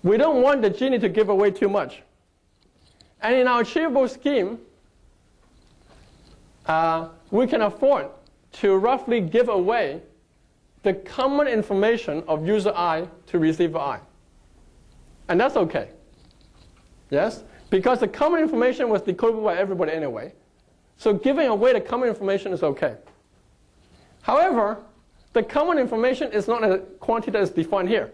We don't want the genie to give away too much. And in our achievable scheme, we can afford to roughly give away the common information of user I to receiver I. And that's OK. Yes? Because the common information was decodable by everybody anyway. So giving away the common information is OK. However, the common information is not a quantity that is defined here.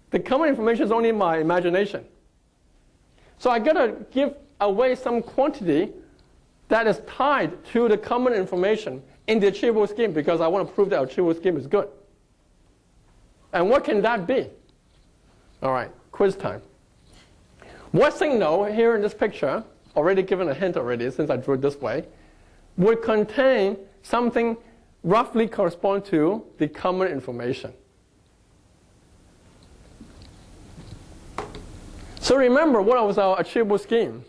The common information is only my imagination. So I got to give away some quantity that is tied to the common information in the achievable scheme because I want to prove that our achievable scheme is good. And what can that be? All right, quiz time. What signal here in this picture, already given a hint already since I drew it this way, would contain something roughly correspond to the common information? So remember, what was our achievable scheme?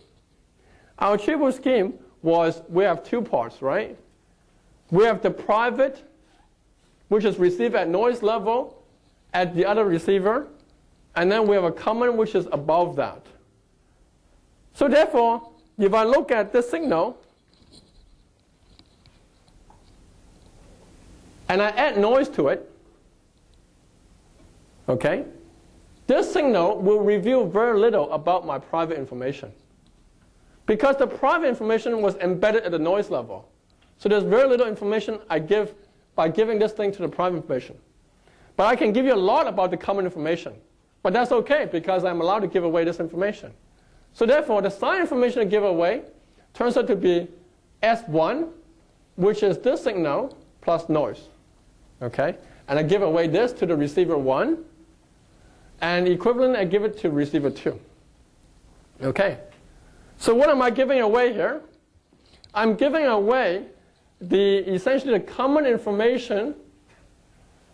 Our achievable scheme was we have two parts, right? We have the private, which is received at noise level at the other receiver. And then we have a common, which is above that. So therefore, if I look at this signal, and I add noise to it, okay, this signal will reveal very little about my private information. Because the private information was embedded at the noise level. So there's very little information I give by giving this thing to the private information. But I can give you a lot about the common information. But that's OK, because I'm allowed to give away this information. So therefore, the sign information I give away turns out to be S1, which is this signal plus noise. Okay? And I give away this to the receiver 1. And equivalent, I give it to receiver 2. Okay. So what am I giving away here? I'm giving away essentially the common information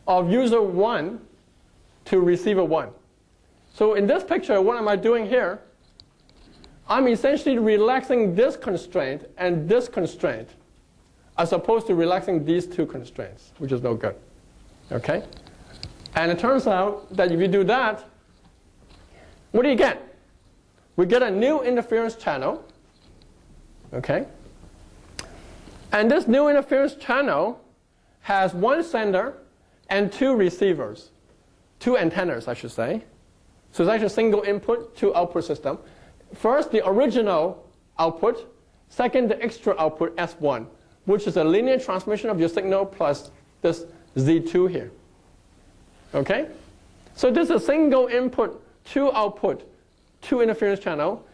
of user 1 to receiver 1. So in this picture, what am I doing here? I'm essentially relaxing this constraint and this constraint as opposed to relaxing these two constraints, which is no good. Okay? And it turns out that if you do that, what do you get? We get a new interference channel. Okay? And this new interference channel has one sender and two receivers. Two antennas, I should say. So it's actually a single input, two output system. First, the original output. Second, the extra output, S1, which is a linear transmission of your signal plus this Z2 here. Okay? So this is a single input, two output, two interference channel.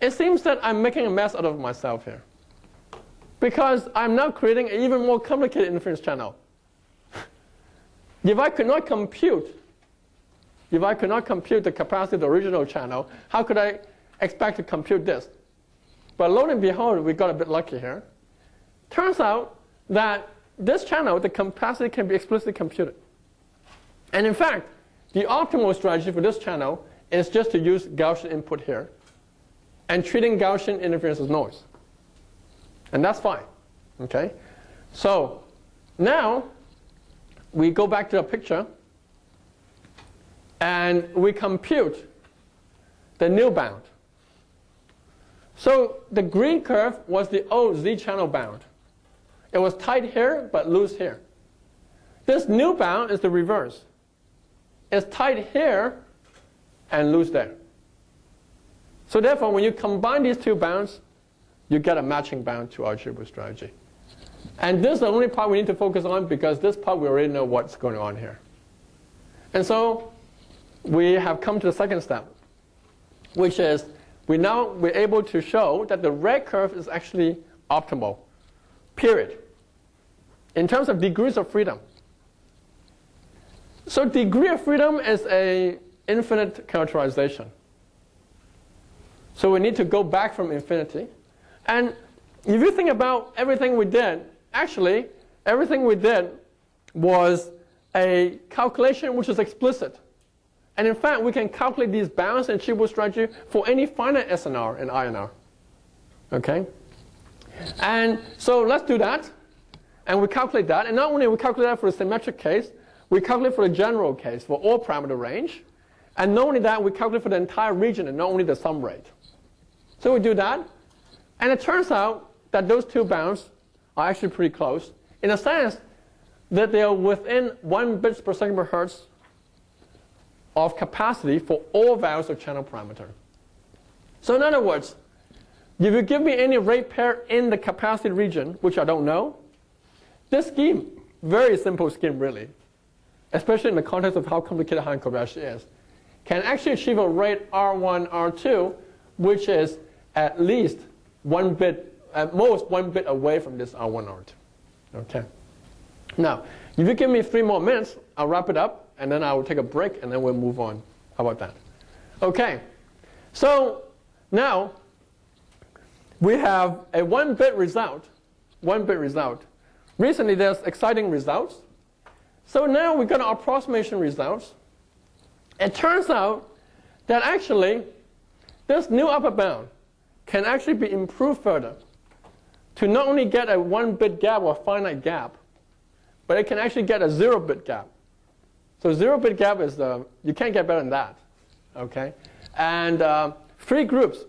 It seems that I'm making a mess out of myself here. Because I'm now creating an even more complicated interference channel. If I could not compute the capacity of the original channel, how could I expect to compute this? But lo and behold, we got a bit lucky here. Turns out that this channel, the capacity can be explicitly computed. And in fact, the optimal strategy for this channel is just to use Gaussian input here and treating Gaussian interference as noise. And that's fine. Okay? So now we go back to the picture and we compute the new bound. So the green curve was the old Z channel bound. It was tight here but loose here. This new bound is the reverse. It's tight here and loose there. So therefore, when you combine these two bounds, you get a matching bound to our achievable strategy. And this is the only part we need to focus on because this part we already know what's going on here. And so we have come to the second step, which is we're able to show that the red curve is actually optimal, period, in terms of degrees of freedom. So degree of freedom is an infinite characterization. So we need to go back from infinity. And if you think about everything we did, actually, everything we did was a calculation which is explicit. And in fact, we can calculate these bounds in achievable strategy for any finite SNR and INR. Okay? And so let's do that. And we calculate that. And not only we calculate that for the symmetric case, we calculate for the general case for all parameter range. And not only that, we calculate for the entire region and not only the sum rate. So we do that. And it turns out that those two bounds are actually pretty close in a sense that they are within 1 bits per second per hertz of capacity for all values of channel parameter. So in other words, if you give me any rate pair in the capacity region, which I don't know, this scheme, very simple scheme really, especially in the context of how complicated Hahn Kobayashi is, can actually achieve a rate R1, R2, which is at least 1 bit, at most 1 bit away from this R1, R2. Okay. Now, if you give me 3 more minutes, I'll wrap it up, and then I will take a break, and then we'll move on. How about that? Okay. So now we have a 1-bit result. 1-bit result. Recently, there's exciting results. So now we got an approximation results. It turns out that actually this new upper bound can actually be improved further to not only get a 1-bit gap or a finite gap, but it can actually get a 0-bit gap. So 0-bit gap is you can't get better than that. Okay? And free groups,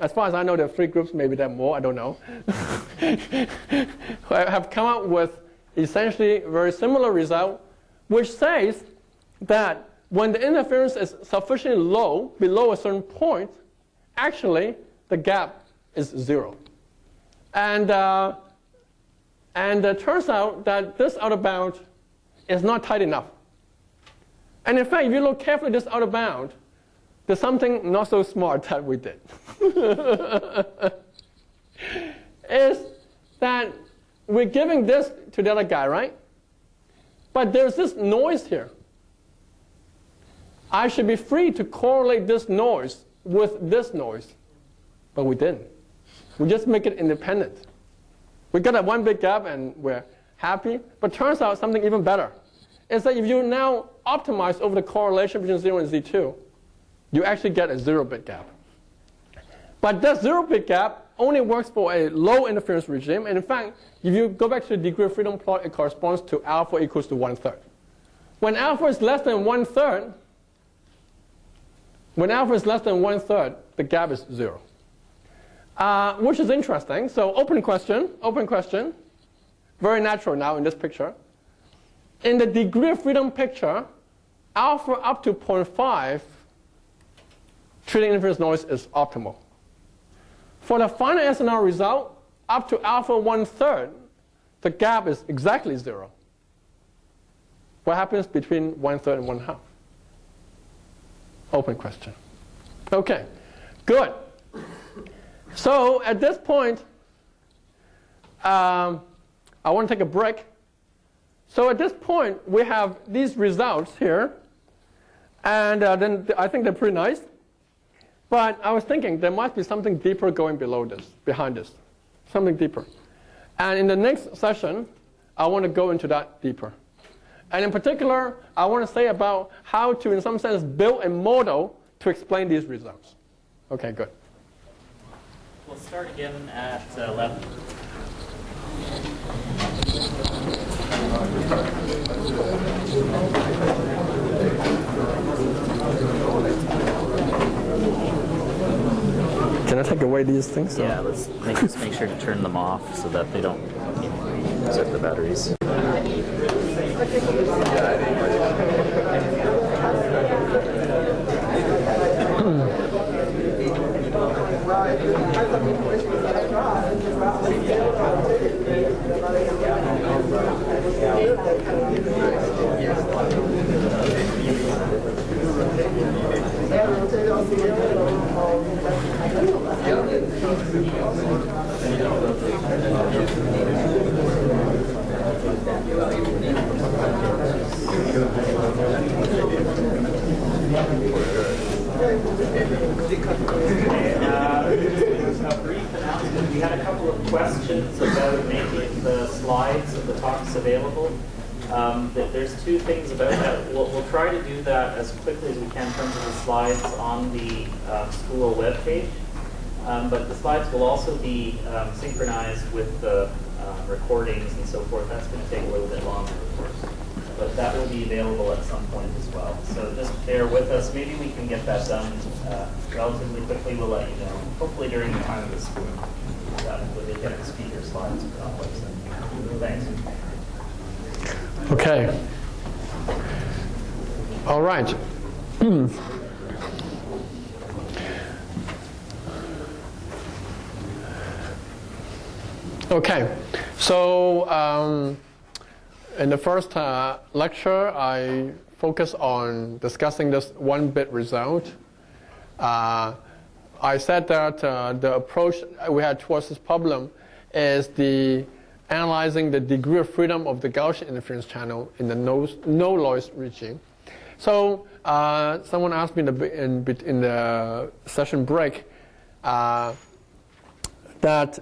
as far as I know, there are 3 groups, maybe there are more, I don't know, have come up with essentially a very similar result, which says that when the interference is sufficiently low, below a certain point, actually the gap is 0. And it turns out that this outer bound is not tight enough. And in fact, if you look carefully at this outer bound, there's something not so smart that we did. Is that we're giving this to the other guy, right? But there's this noise here. I should be free to correlate this noise with this noise. But we didn't. We just make it independent. We got a 1-bit gap and we're happy. But turns out something even better is that if you now optimize over the correlation between 0 and Z2, you actually get a 0-bit gap. But that 0-bit gap only works for a low interference regime. And in fact, if you go back to the degree of freedom plot, it corresponds to alpha equals to 1/3. When alpha is less than 1/3, the gap is 0. Which is interesting. So open question. Very natural now in this picture. In the degree of freedom picture, alpha up to 0.5 treating interference noise is optimal. For the final SNR result, up to alpha 1/3, the gap is exactly 0. What happens between 1/3 and 1/2? Open question. Okay, good. So at this point, I want to take a break. So at this point, we have these results here. And then I think they're pretty nice. But I was thinking there must be something deeper going below this, behind this. Something deeper. And in the next session, I want to go into that deeper. And in particular, I want to say about how to, in some sense, build a model to explain these results. Okay, good. We'll start again at 11. Can I take away these things? Yeah, let's make sure to turn them off so that they don't use up the batteries. A brief announcement. We had a couple of questions about making the slides of the talks available. There's 2 things about that. We'll try to do that as quickly as we can in terms of the slides on the school webpage. But the slides will also be synchronized with the recordings and so forth. That's going to take a little bit longer, of course. but that will be available at some point as well. So just bear with us. Maybe we can get that done relatively quickly. We'll let you know, hopefully during the time of the school, when they get the speaker slides put on the website. Thanks. Okay. All right. Okay. So in the first lecture, I focused on discussing this one-bit result. I said that the approach we had towards this problem is analyzing the degree of freedom of the Gaussian interference channel in the no-noise regime. So someone asked me in the session break that,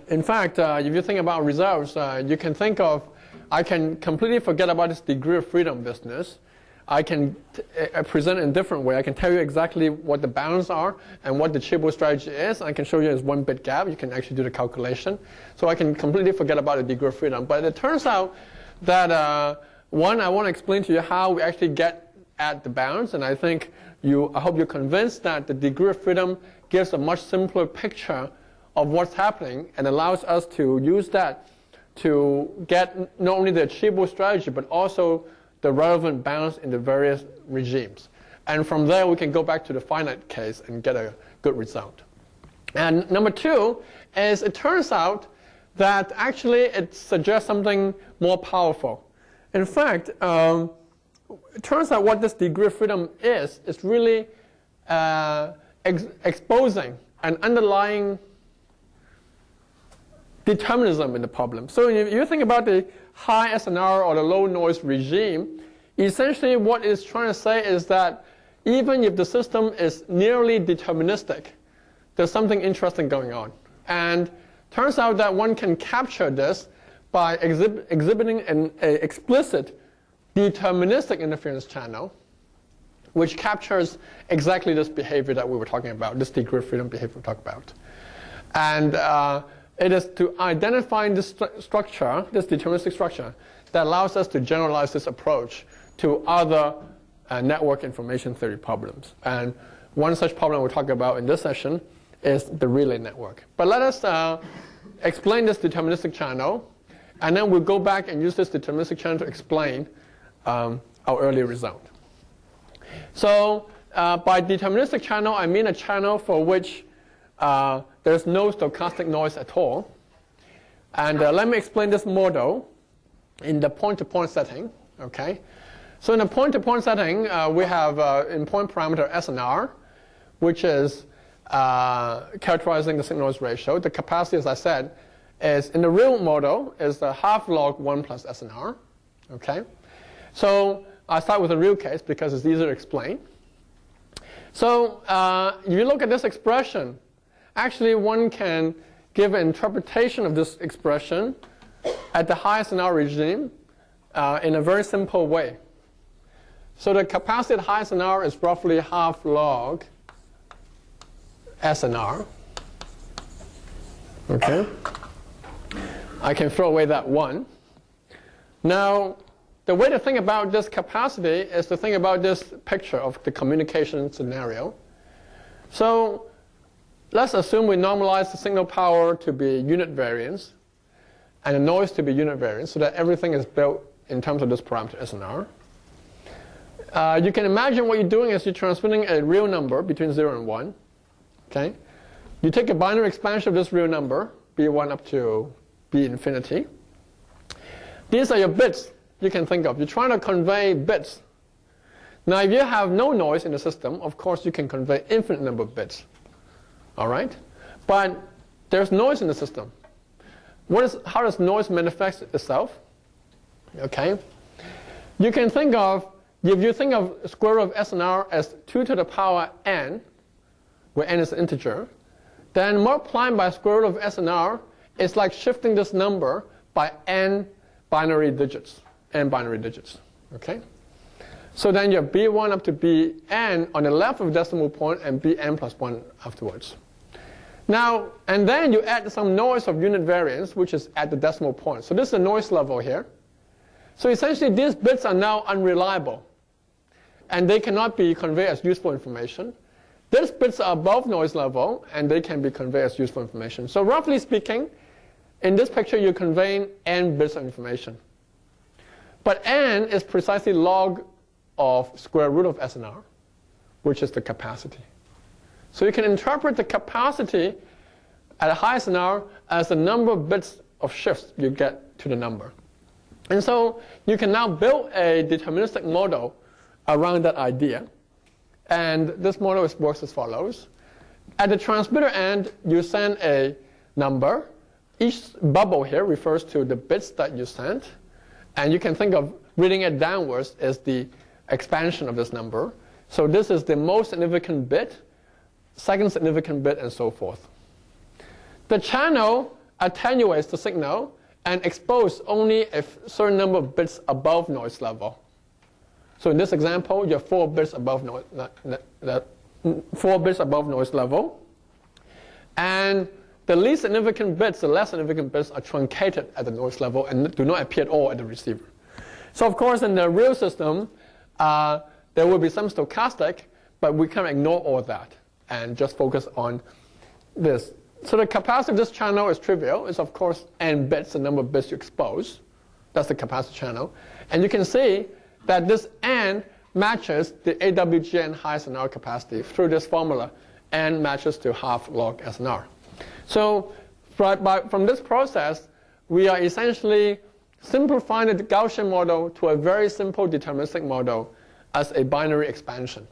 in fact, if you think about results, you can think of, I can completely forget about this degree of freedom business. I can present it in a different way. I can tell you exactly what the bounds are and what the Chibble strategy is. I can show you as one-bit gap. You can actually do the calculation. So I can completely forget about the degree of freedom. But it turns out that, one, I want to explain to you how we actually get at the bounds. And I hope you're convinced that the degree of freedom gives a much simpler picture of what's happening and allows us to use that to get not only the achievable strategy, but also the relevant bounds in the various regimes. And from there, we can go back to the finite case and get a good result. And number two is it turns out that actually it suggests something more powerful. In fact, it turns out what this degree of freedom is really exposing an underlying determinism in the problem. So if you think about the high SNR or the low noise regime, essentially what it's trying to say is that even if the system is nearly deterministic, there's something interesting going on. And turns out that one can capture this by exhibiting an explicit deterministic interference channel, which captures exactly this behavior that we were talking about, this degree of freedom behavior we talked about. And it is to identify this structure, this deterministic structure, that allows us to generalize this approach to other network information theory problems. And one such problem we'll talk about in this session is the relay network. But let us explain this deterministic channel, and then we'll go back and use this deterministic channel to explain our earlier result. So by deterministic channel, I mean a channel for which there's no stochastic noise at all. And let me explain this model in the point-to-point setting. Okay. So in the point-to-point setting, we have in point parameter SNR, which is characterizing the signal-noise ratio. The capacity, as I said, is in the real model is the half log 1 plus SNR. Okay. So I start with a real case because it's easier to explain. So if you look at this expression, actually one can give an interpretation of this expression at the high SNR regime in a very simple way. So the capacity at high SNR is roughly half log SNR. Okay. I can throw away that 1. Now, the way to think about this capacity is to think about this picture of the communication scenario. So let's assume we normalize the signal power to be unit variance and the noise to be unit variance so that everything is built in terms of this parameter SNR. You can imagine what you're doing is you're transmitting a real number between 0 and 1. Okay? You take a binary expansion of this real number, B1 up to B infinity. These are your bits you can think of. You're trying to convey bits. Now, if you have no noise in the system, of course, you can convey infinite number of bits. All right? But there's noise in the system. How does noise manifest itself? Okay? You can think of, if you think of square root of SNR as 2 to the power n, where n is an integer, then multiplying by square root of SNR is like shifting this number by n binary digits. Okay? So then you have B1 up to Bn on the left of the decimal point and Bn plus 1 afterwards. Now, and then you add some noise of unit variance, which is at the decimal point. So this is the noise level here. So essentially, these bits are now unreliable, and they cannot be conveyed as useful information. These bits are above noise level, and they can be conveyed as useful information. So roughly speaking, in this picture, you're conveying n bits of information. But n is precisely log of square root of SNR, which is the capacity. So you can interpret the capacity at a high SNR as the number of bits of shifts you get to the number. And so you can now build a deterministic model around that idea. And this model works as follows. At the transmitter end, you send a number. Each bubble here refers to the bits that you sent. And you can think of reading it downwards as the expansion of this number. So this is the most significant bit, second significant bit, and so forth. The channel attenuates the signal and exposes only a certain number of bits above noise level. So in this example, you have 4 bits above noise, 4 bits above noise level. And the least significant bits, the less significant bits, are truncated at the noise level and do not appear at all at the receiver. So of course, in the real system, there will be some stochastic, but we can ignore all that and just focus on this. So the capacity of this channel is trivial. It's of course n bits, the number of bits you expose. That's the capacity channel. And you can see that this n matches the AWGN high SNR capacity through this formula. N matches to half log SNR. So from this process, we are essentially simplifying the Gaussian model to a very simple deterministic model as a binary expansion.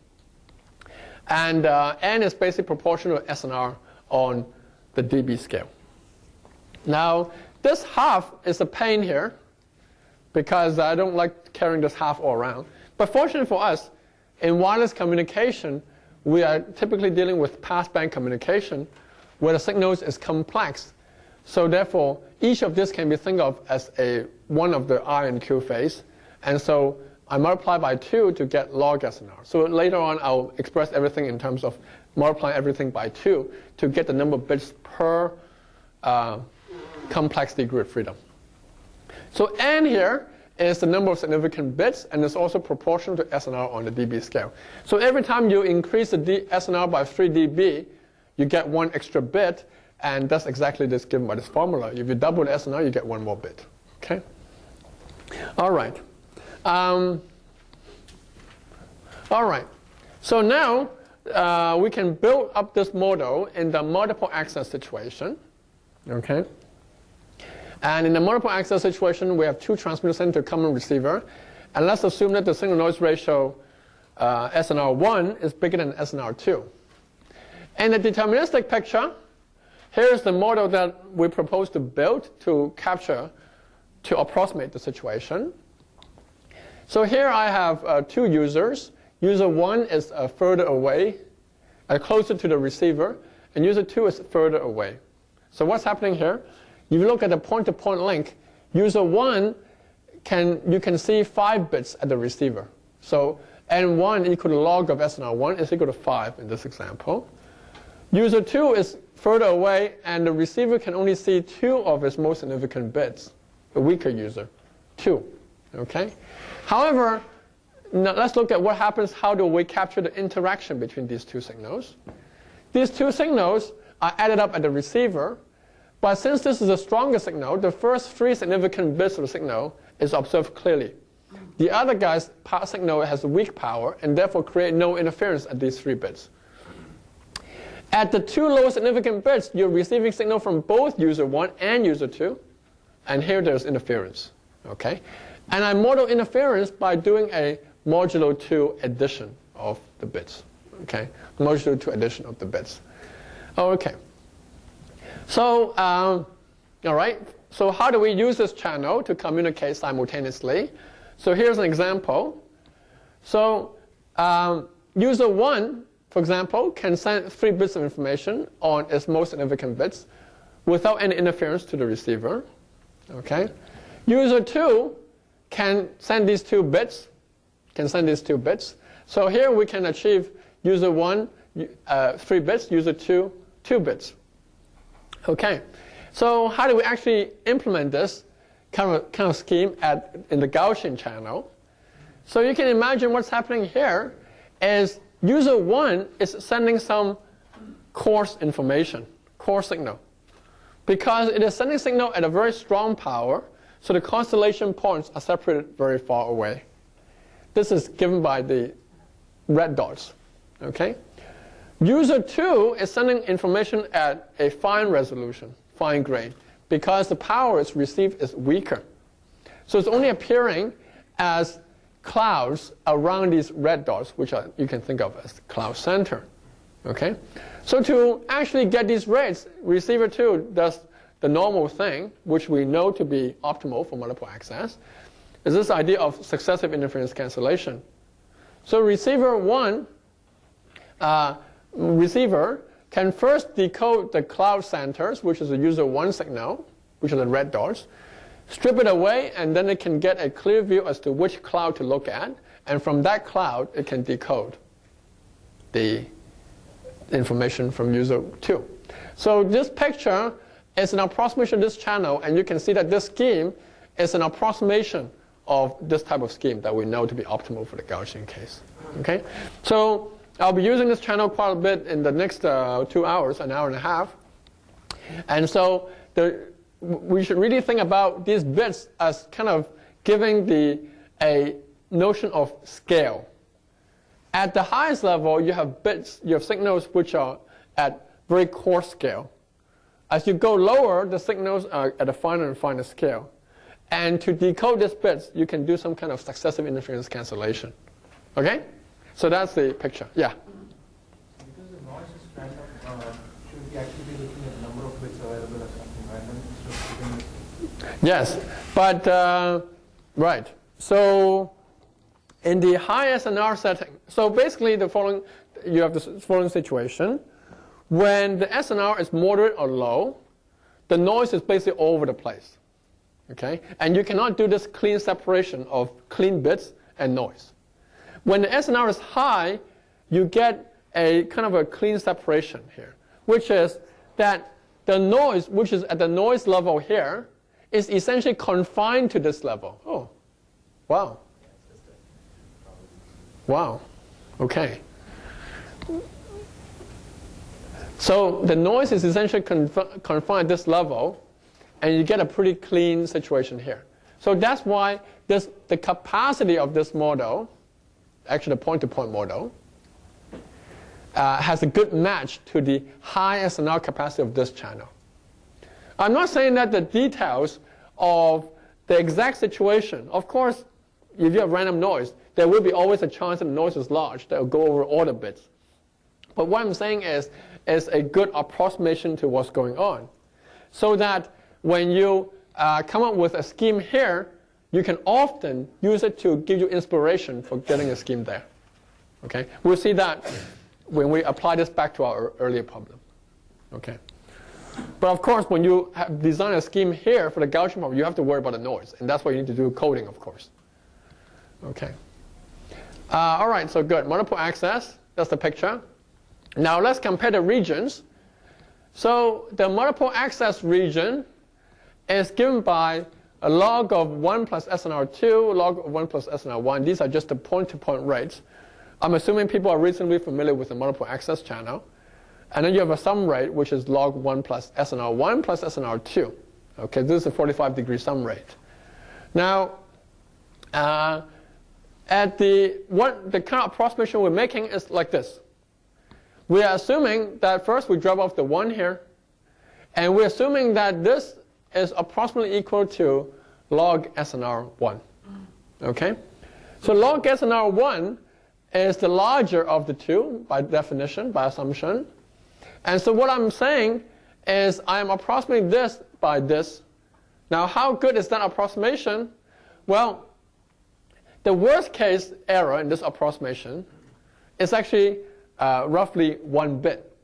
And n is basically proportional to SNR on the dB scale. Now, this half is a pain here, because I don't like carrying this half all around. But fortunately for us, in wireless communication, we are typically dealing with passband communication, where the signals is complex. So therefore, each of this can be thought of as one of the R and Q phase. And so I multiply by 2 to get log SNR. So later on, I'll express everything in terms of multiplying everything by 2 to get the number of bits per complex degree of freedom. So n here is the number of significant bits, and it's also proportional to SNR on the dB scale. So every time you increase the SNR by 3 dB, you get 1 extra bit, and that's exactly this given by this formula. If you double the SNR, you get 1 more bit. Okay? All right. All right. So now we can build up this model in the multiple access situation. Okay? And in the multiple access situation, we have 2 transmitters sent to a common receiver. And let's assume that the signal noise ratio SNR1 is bigger than SNR2. In the deterministic picture, here's the model that we propose to build to capture, to approximate the situation. So here I have 2 users. User 1 is further away, closer to the receiver, and user 2 is further away. So what's happening here? If you look at the point-to-point link, user 1, you can see 5 bits at the receiver. So n1 equal to log of SNR1 is equal to 5 in this example. User 2 is further away, and the receiver can only see 2 of its most significant bits, the weaker user, 2. Okay? However, now let's look at what happens. How do we capture the interaction between these 2 signals? These 2 signals are added up at the receiver. But since this is a stronger signal, the first 3 significant bits of the signal is observed clearly. The other guy's signal has weak power and therefore create no interference at these 3 bits. At the 2 low significant bits, you're receiving signal from both user 1 and user 2. And here there's interference. Okay? And I model interference by doing a modulo 2 addition of the bits. Okay? Modulo 2 addition of the bits. Okay. So, all right. So how do we use this channel to communicate simultaneously? So here's an example. So user 1, for example, can send 3 bits of information on its most significant bits without any interference to the receiver. Okay. User 2 can send these 2 bits. So here we can achieve user 1 3 bits, user 2 2 bits. Okay, so how do we actually implement this kind of scheme in the Gaussian channel. So you can imagine what's happening here is user 1 is sending some coarse information, coarse signal. Because it is sending signal at a very strong power, so the constellation points are separated very far away. This is given by the red dots. Okay? User 2 is sending information at a fine resolution, fine grain, because the power it's received is weaker. So it's only appearing as clouds around these red dots, which you can think of as the cloud center. Okay? So to actually get these rates, receiver 2 does the normal thing, which we know to be optimal for multiple access, is this idea of successive interference cancellation. So receiver 1, receiver can first decode the cloud centers, which is the user 1 signal, which are the red dots, strip it away, and then it can get a clear view as to which cloud to look at, and from that cloud it can decode the information from user 2. So this picture is an approximation of this channel, and you can see that this scheme is an approximation of this type of scheme that we know to be optimal for the Gaussian case. Okay? So I'll be using this channel quite a bit in the next 2 hours, an hour and a half. And so we should really think about these bits as kind of giving a notion of scale. At the highest level, you have bits, you have signals which are at very coarse scale. As you go lower, the signals are at a finer and finer scale. And to decode these bits, you can do some kind of successive interference cancellation. Okay? So that's the picture. Yeah? Because the noise is kind of, should we actually be looking at the number of bits available or something random instead of Yes, but, right. So in the high SNR setting, so basically you have the following situation. When the SNR is moderate or low, the noise is basically all over the place. Okay? And you cannot do this clean separation of clean bits and noise. When the SNR is high, you get a kind of a clean separation here, which is that the noise, which is at the noise level here, is essentially confined to this level. Oh, wow. Wow. Okay. So the noise is essentially confined at this level, and you get a pretty clean situation here. So that's why the capacity of this model, actually the point-to-point model, has a good match to the high SNR capacity of this channel. I'm not saying that the details of the exact situation, of course, if you have random noise, there will be always a chance that the noise is large that will go over all the bits. But what I'm saying is a good approximation to what's going on. So that when you come up with a scheme here, you can often use it to give you inspiration for getting a scheme there. Okay? We'll see that when we apply this back to our earlier problem. Okay? But of course, when you design a scheme here for the Gaussian problem, you have to worry about the noise. And that's why you need to do coding, of course. Okay. All right, so good. Multiple access, that's the picture. Now let's compare the regions. So the multiple access region is given by a log of 1 plus SNR2, log of 1 plus SNR1. These are just the point-to-point rates. I'm assuming people are reasonably familiar with the multiple access channel. And then you have a sum rate, which is log 1 plus SNR1 plus SNR2. Okay, this is a 45-degree sum rate. Now, at the kind of approximation we're making is like this. We are assuming that first we drop off the 1 here, and we're assuming that this is approximately equal to log SNR1. Okay? So log SNR1 is the larger of the two by definition, by assumption. And so what I'm saying is I am approximating this by this. Now how good is that approximation? Well, the worst case error in this approximation is actually roughly 1 bit.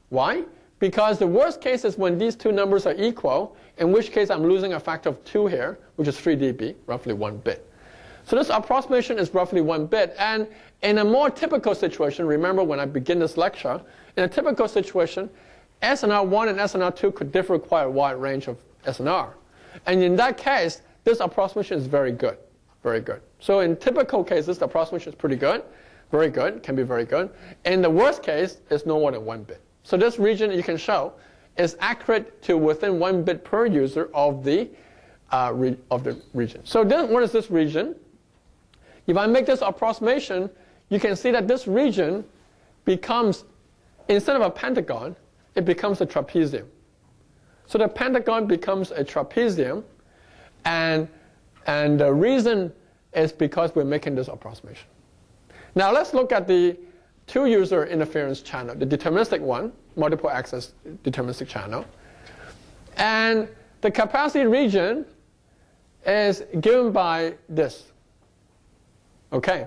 Why? Because the worst case is when these two numbers are equal, in which case I'm losing a factor of 2 here, which is 3 dB, roughly 1 bit. So this approximation is roughly 1 bit. And in a more typical situation, remember when I begin this lecture, in a typical situation, SNR1 and SNR2 could differ quite a wide range of SNR. And in that case, this approximation is very good. Very good. So in typical cases, the approximation is pretty good. Very good, can be very good. In the worst case, it's no more than 1 bit. So this region you can show is accurate to within 1 bit per user of the region. So then what is this region? If I make this approximation, you can see that this region becomes, instead of a pentagon, it becomes a trapezium. So the pentagon becomes a trapezium, and the reason is because we're making this approximation. Now let's look at the 2-user interference channel, the deterministic one, multiple access deterministic channel. And the capacity region is given by this. Okay.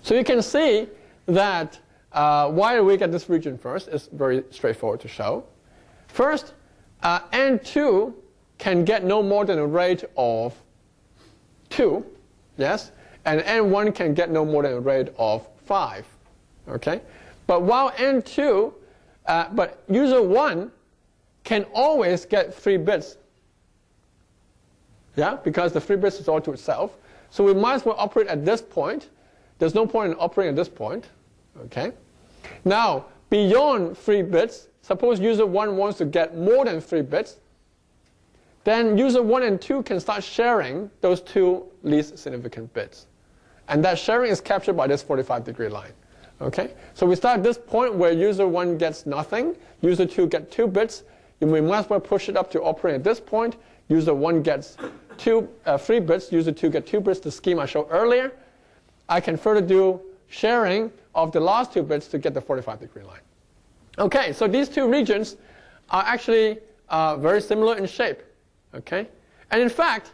So you can see that why do we get this region first? It's very straightforward to show. First, N2 can get no more than a rate of 2, yes? And N1 can get no more than a rate of 5, okay? But while N2, but user 1 can always get 3 bits, yeah? Because the 3 bits is all to itself. So we might as well operate at this point. There's no point in operating at this point, okay? Now, beyond 3 bits, suppose user 1 wants to get more than 3 bits, then user 1 and 2 can start sharing those 2 least significant bits. And that sharing is captured by this 45-degree line. Okay? So we start at this point where user 1 gets nothing, user 2 gets 2 bits. We might as well push it up to operate at this point. User 1 gets 3 bits, user 2 gets 2 bits, the scheme I showed earlier. I can further do sharing of the last 2 bits to get the 45-degree line. Okay, so these 2 regions are actually very similar in shape. Okay? And in fact,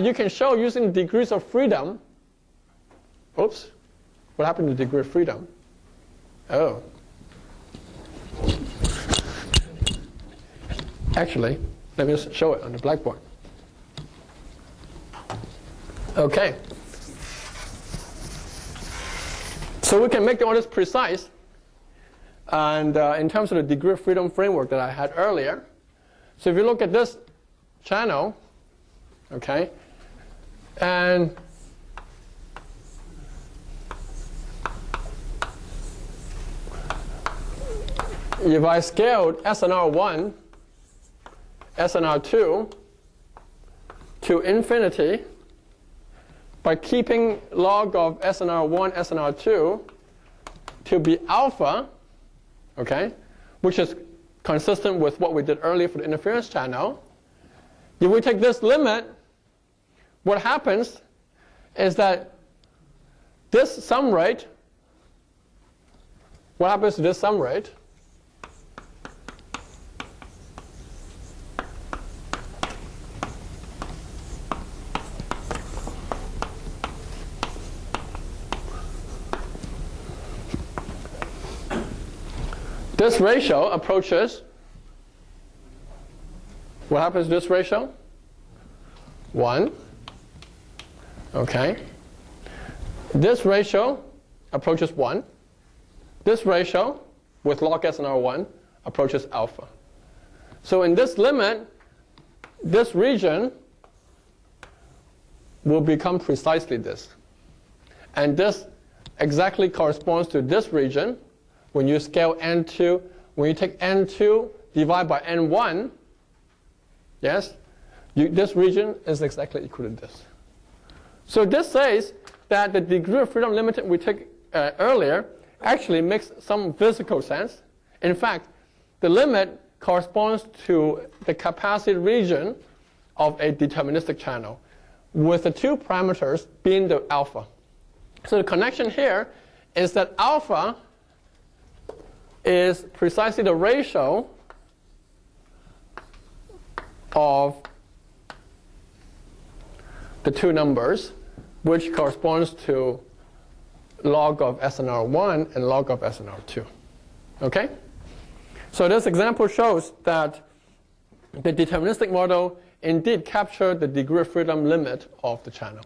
you can show using degrees of freedom. Oops. What happened to degree of freedom? Oh. Actually, let me just show it on the blackboard. Okay. So we can make all this precise. And in terms of the degree of freedom framework that I had earlier. So if you look at this channel, okay, and if I scaled SNR1, SNR2 to infinity by keeping log of SNR1, SNR2 to be alpha, okay, which is consistent with what we did earlier for the interference channel. If we take this limit, what happens is that this sum rate, what happens to this sum rate? This ratio approaches, what happens to this ratio? 1. Okay. This ratio approaches 1. This ratio, with log SNR1, approaches alpha. So in this limit, this region will become precisely this. And this exactly corresponds to this region. When you scale N2, when you take N2, divide by N1, yes, this region is exactly equal to this. So this says that the degree of freedom limit we took earlier actually makes some physical sense. In fact, the limit corresponds to the capacity region of a deterministic channel, with the 2 parameters being the alpha. So the connection here is that alpha is precisely the ratio of the 2 numbers, which corresponds to log of SNR1 and log of SNR2. Okay? So this example shows that the deterministic model indeed captured the degree of freedom limit of the channel.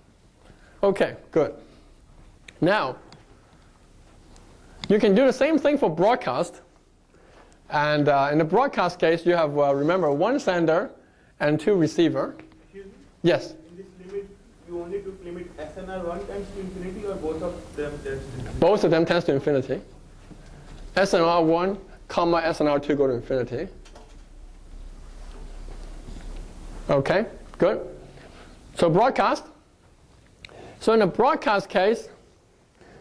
Okay, good. Now, you can do the same thing for broadcast. And in the broadcast case, you have, remember, 1 sender and 2 receiver. Excuse me? Yes. In this limit, you only took limit SNR 1 tends to infinity, or both of them tends to infinity? Both of them tends to infinity. SNR1, comma SNR2 go to infinity. Okay, good. So broadcast. So in the broadcast case,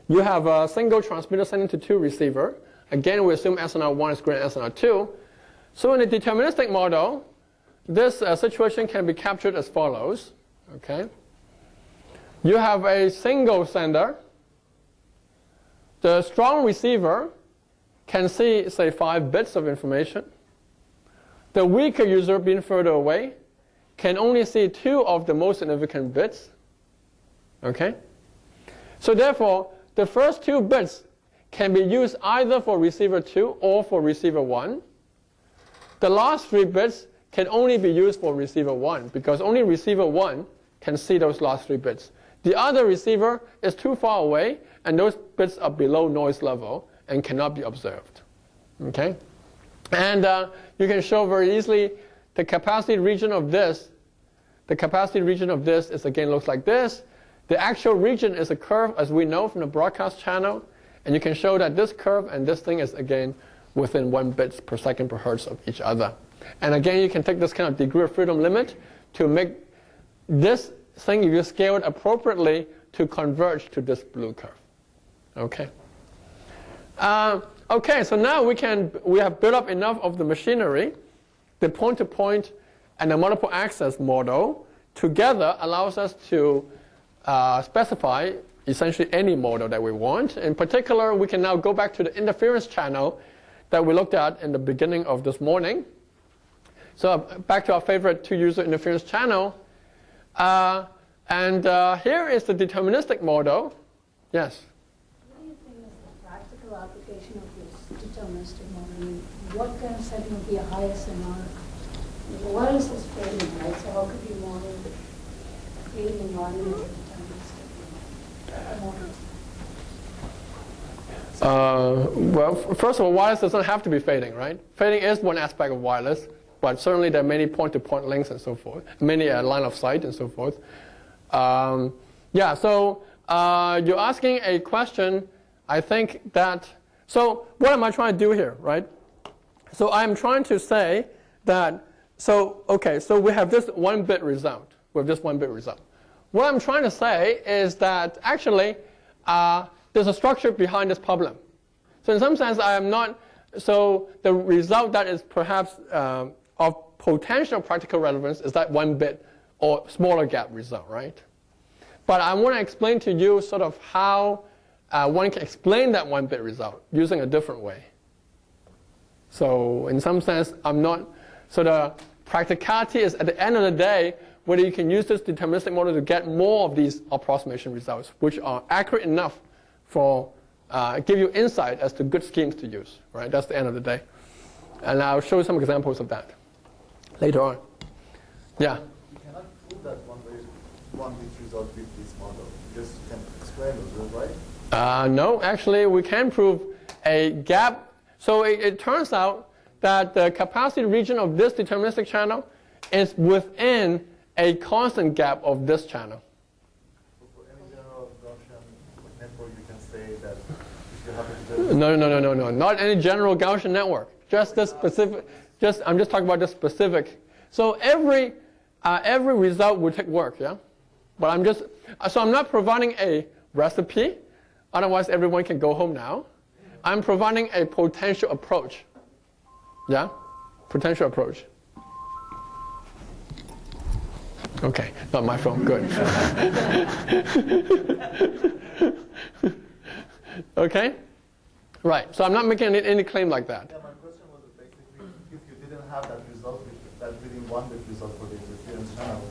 you have a single transmitter sending to 2 receiver. Again, we assume SNR1 is greater than SNR2. So in a deterministic model, this situation can be captured as follows. Okay. You have a single sender. The strong receiver can see, say, 5 bits of information. The weaker user, being further away, can only see 2 of the most significant bits. Okay? So therefore, the first 2 bits can be used either for receiver 2 or for receiver 1. The last 3 bits can only be used for receiver 1 because only receiver 1 can see those last 3 bits. The other receiver is too far away, and those bits are below noise level and cannot be observed. Okay? And you can show very easily the capacity region of this. The capacity region of this is, again, looks like this. The actual region is a curve, as we know from the broadcast channel. And you can show that this curve and this thing is, again, within 1 bit per second per hertz of each other. And again, you can take this kind of degree of freedom limit to make this thing, if you scale it appropriately, to converge to this blue curve. Okay. Okay, so now we have built up enough of the machinery. The point-to-point and the multiple access model together allows us to specify essentially any model that we want. In particular, we can now go back to the interference channel that we looked at in the beginning of this morning. So back to our favorite 2-user interference channel. Here is the deterministic model. Yes? What do you think is the practical application of this deterministic model? I mean, what kind of setting would be a highest NR? Wireless is fading, right? So how could you model fading environment with deterministic model? Well, first of all, wireless doesn't have to be fading, right? Fading is one aspect of wireless, but certainly there are many point-to-point links and so forth, many line of sight and so forth. Yeah, so you're asking a question, I think that, so what am I trying to do here, right? So I'm trying to say that, okay, so we have this 1-bit result. We have this 1-bit result. What I'm trying to say is that actually there's a structure behind this problem. So in some sense, I am not, so the result that is perhaps of potential practical relevance is that 1-bit or smaller gap result, right? But I want to explain to you sort of how one can explain that 1-bit result using a different way. So in some sense, I'm not, so the practicality is at the end of the day, whether you can use this deterministic model to get more of these approximation results, which are accurate enough for give you insight as to good schemes to use, right? That's the end of the day. And I'll show you some examples of that later on. Yeah? You cannot prove that one-bit result with this model. You just can explain it, right? No, actually, we can prove a gap. So it turns out that the capacity region of this deterministic channel is within a constant gap of this channel. So for any general Gaussian network, you can say that if you have a No. Not any general Gaussian network. Just this specific. I'm just talking about this specific. So every result will take work, yeah. But I'm not providing a recipe. Otherwise, everyone can go home now. I'm providing a potential approach. Yeah, potential approach. Okay, not my phone. Good. Okay, right. So I'm not making any claim like that. Yeah, my question was basically, if you didn't have that result, that within 1-bit result for the interference channel,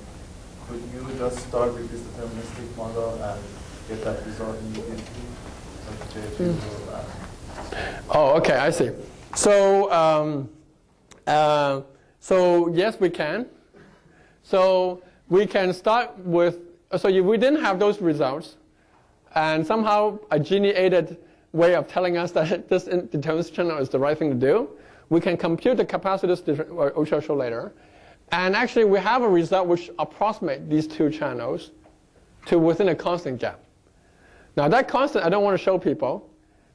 could you just start with this deterministic model and get that result immediately? Oh, okay, I see. So, so yes, we can. So we can start with, so if we didn't have those results, and somehow a genie-aided way of telling us that this deterministic channel is the right thing to do, we can compute the capacitors, which I'll show later, And actually, we have a result which approximates these two channels to within a constant gap. Now, that constant I don't want to show people,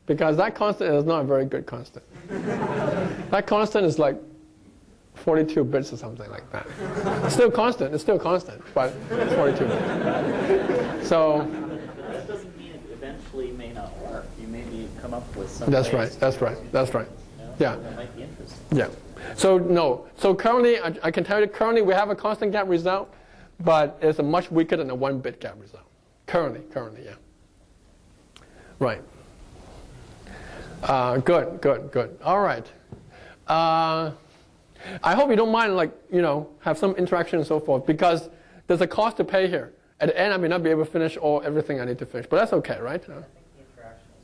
because that constant is not a very good constant. That constant is like 42 bits or something like that. It's still constant, but it's 42 bits. So That doesn't mean it eventually may not work. You maybe come up with some. that's ways right. Yeah. That might be interesting. Yeah. So no. So currently, I can tell you, currently we have a constant gap result, but it's a much weaker than a 1-bit gap result. Currently, yeah. Right. Good. All right. I hope you don't mind, like, have some interaction and so forth, because there's a cost to pay here. At the end, I may not be able to finish everything I need to finish, but that's okay, right?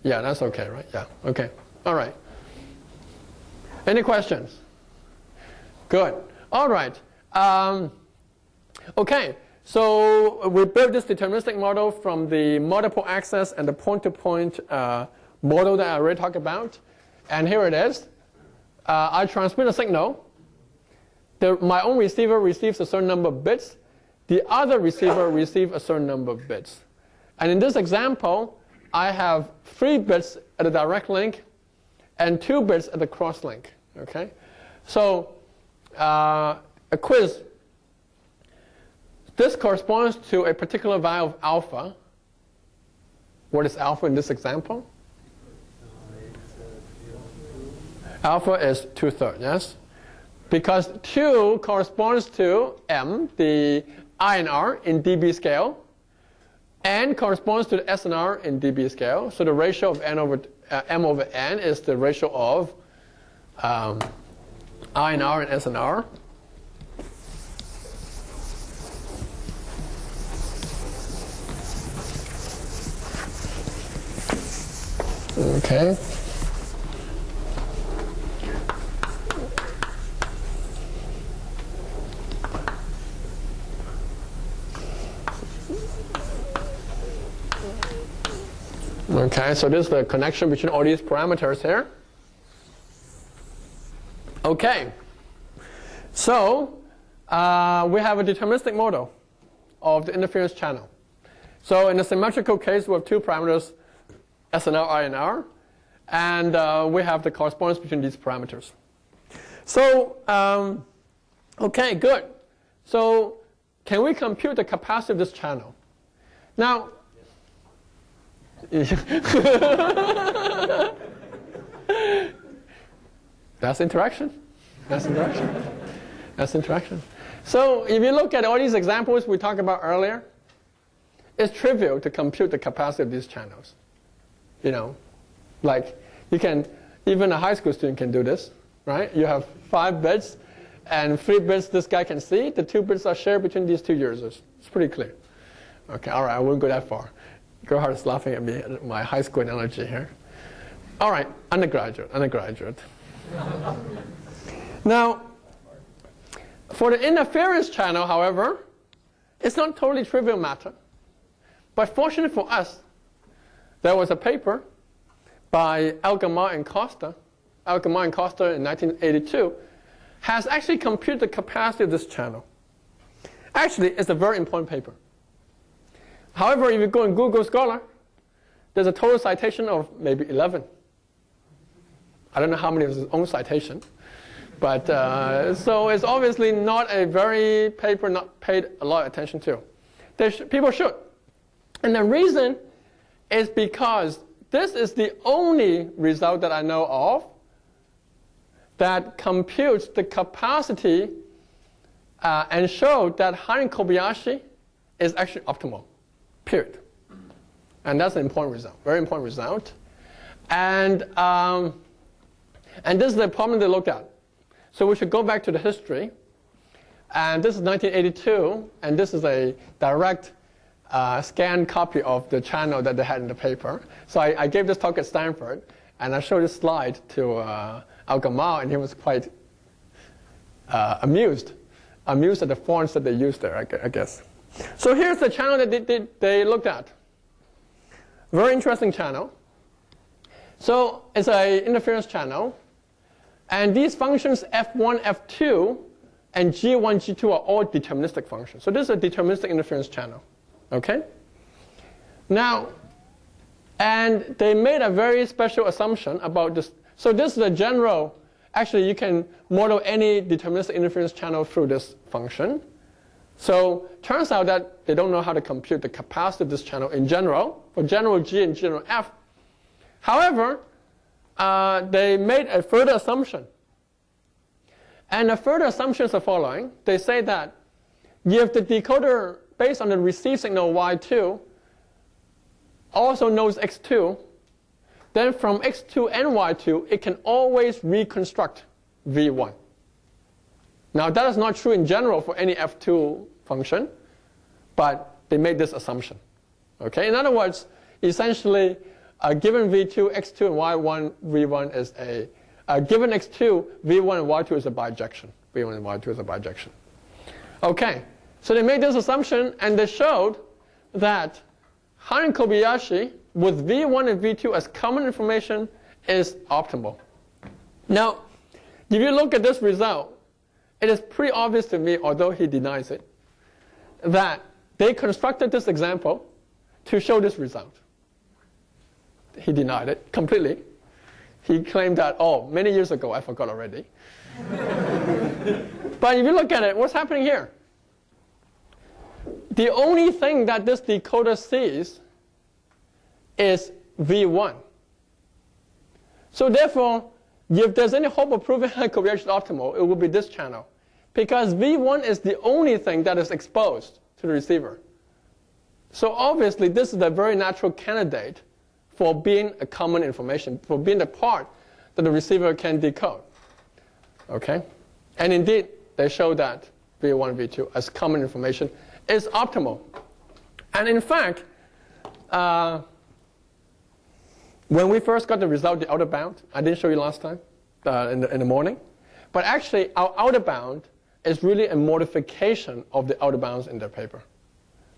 Yeah, that's okay, right? Yeah. Okay. All right. Any questions? Good. All right. Okay. So we built this deterministic model from the multiple access and the point-to-point model that I already talked about. And here it is. I transmit a signal. My own receiver receives a certain number of bits. The other receiver receives a certain number of bits. And in this example, I have 3 bits at the direct link and 2 bits at the cross link. Okay? So a quiz. This corresponds to a particular value of alpha. What is alpha in this example? Alpha is 2/3, yes? Because 2 corresponds to m, the INR in dB scale, n corresponds to the SNR in dB scale. So the ratio of m over n is the ratio of INR and SNR. Okay. Okay, so this is the connection between all these parameters here. Okay, so we have a deterministic model of the interference channel. So in a symmetrical case, we have 2 parameters, SNR, INR, and we have the correspondence between these parameters. So, okay, good. So can we compute the capacity of this channel? Now, that's interaction. So if you look at all these examples we talked about earlier, it's trivial to compute the capacity of these channels. Like you can, even a high school student can do this, right? You have 5 bits and 3 bits this guy can see. The 2 bits are shared between these 2 users. It's pretty clear. Okay, all right, I won't go that far. Gerhard is laughing at me at my high school analogy here. All right, undergraduate. Now, for the interference channel, however, it's not totally trivial matter. But fortunately for us, there was a paper by Algamar and Costa. Algamar and Costa in 1982 has actually computed the capacity of this channel. Actually, it's a very important paper. However, if you go in Google Scholar, there's a total citation of maybe 11. I don't know how many of his own citation. But so it's obviously not a very paper not paid a lot of attention to. People should. And the reason is because this is the only result that I know of that computes the capacity and showed that Haring-Kobayashi is actually optimal. Period. And that's an important result, very important result. And this is the problem they looked at. So we should go back to the history. And this is 1982, and this is a direct scanned copy of the channel that they had in the paper. So I gave this talk at Stanford, and I showed this slide to Algamar, and he was quite amused at the fonts that they used there, I guess. So here's the channel that they looked at. Very interesting channel. So it's an interference channel. And these functions F1, F2, and G1, G2 are all deterministic functions. So this is a deterministic interference channel. Okay? Now, and they made a very special assumption about this. So this is a general, actually you can model any deterministic interference channel through this function. So turns out that they don't know how to compute the capacity of this channel in general, for general G and general F. However, they made a further assumption. And the further assumption is the following. They say that if the decoder, based on the receive signal Y2, also knows X2, then from X2 and Y2, it can always reconstruct V1. Now, that is not true in general for any F2 function, but they made this assumption. Okay? In other words, essentially, given V2, X2 and Y1, V1 is given X2, V1 and Y2 is a bijection. V1 and Y2 is a bijection. Okay, so they made this assumption, and they showed that Han and Kobayashi with V1 and V2 as common information is optimal. Now, if you look at this result, it is pretty obvious to me, although he denies it, that they constructed this example to show this result. He denied it completely. He claimed that, oh, many years ago, I forgot already. But if you look at it, what's happening here? The only thing that this decoder sees is V1. So therefore, if there's any hope of proving Kobayashi is optimal, it will be this channel. Because V1 is the only thing that is exposed to the receiver. So obviously, this is a very natural candidate for being a common information, for being the part that the receiver can decode. Okay? And indeed, they show that V1, V2 as common information is optimal. And in fact, when we first got the result, the outer bound, I didn't show you last time in the morning, but actually our outer bound is really a modification of the outer bounds in their paper.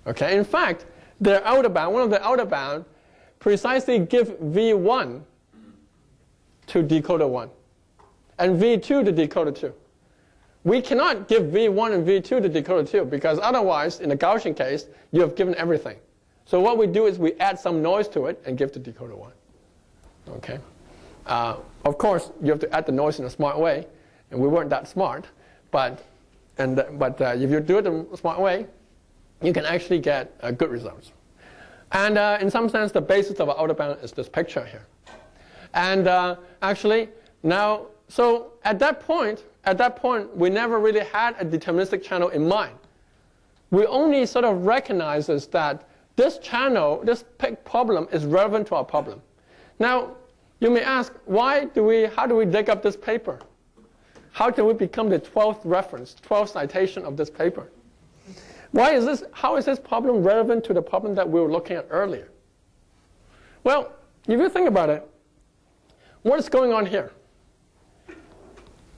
Okay? In fact, their outer bound, one of the outer bound, precisely give V1 to decoder 1 and V2 to decoder 2. We cannot give V1 and V2 to decoder 2 because otherwise, in the Gaussian case, you have given everything. So what we do is we add some noise to it and give to decoder 1. Okay? Of course, you have to add the noise in a smart way, and we weren't that smart. But if you do it in a smart way, you can actually get good results. And in some sense, the basis of our outer bound is this picture here. And actually, now, so at that point, we never really had a deterministic channel in mind. We only sort of recognizes that this channel, this problem is relevant to our problem. Now, you may ask, how do we dig up this paper? How can we become the 12th reference, 12th citation of this paper? How is this problem relevant to the problem that we were looking at earlier? Well, if you think about it, what is going on here?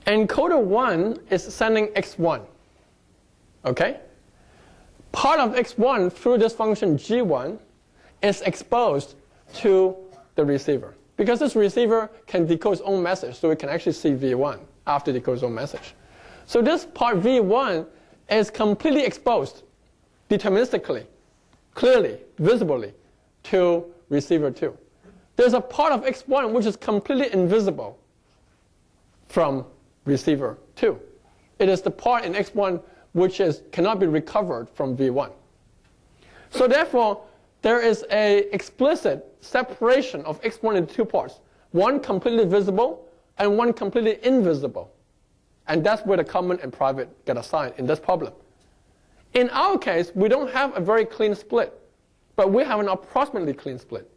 Encoder 1 is sending X1. Okay? Part of X1 through this function G1 is exposed to the receiver. Because this receiver can decode its own message, so it can actually see V1 after it decodes its own message. So this part V1 is completely exposed deterministically, clearly, visibly, to receiver 2. There's a part of X1 which is completely invisible from receiver 2. It is the part in X1 which cannot be recovered from V1. So therefore, there is an explicit separation of X1 into two parts, one completely visible and one completely invisible. And that's where the common and private get assigned in this problem. In our case, we don't have a very clean split, but we have an approximately clean split.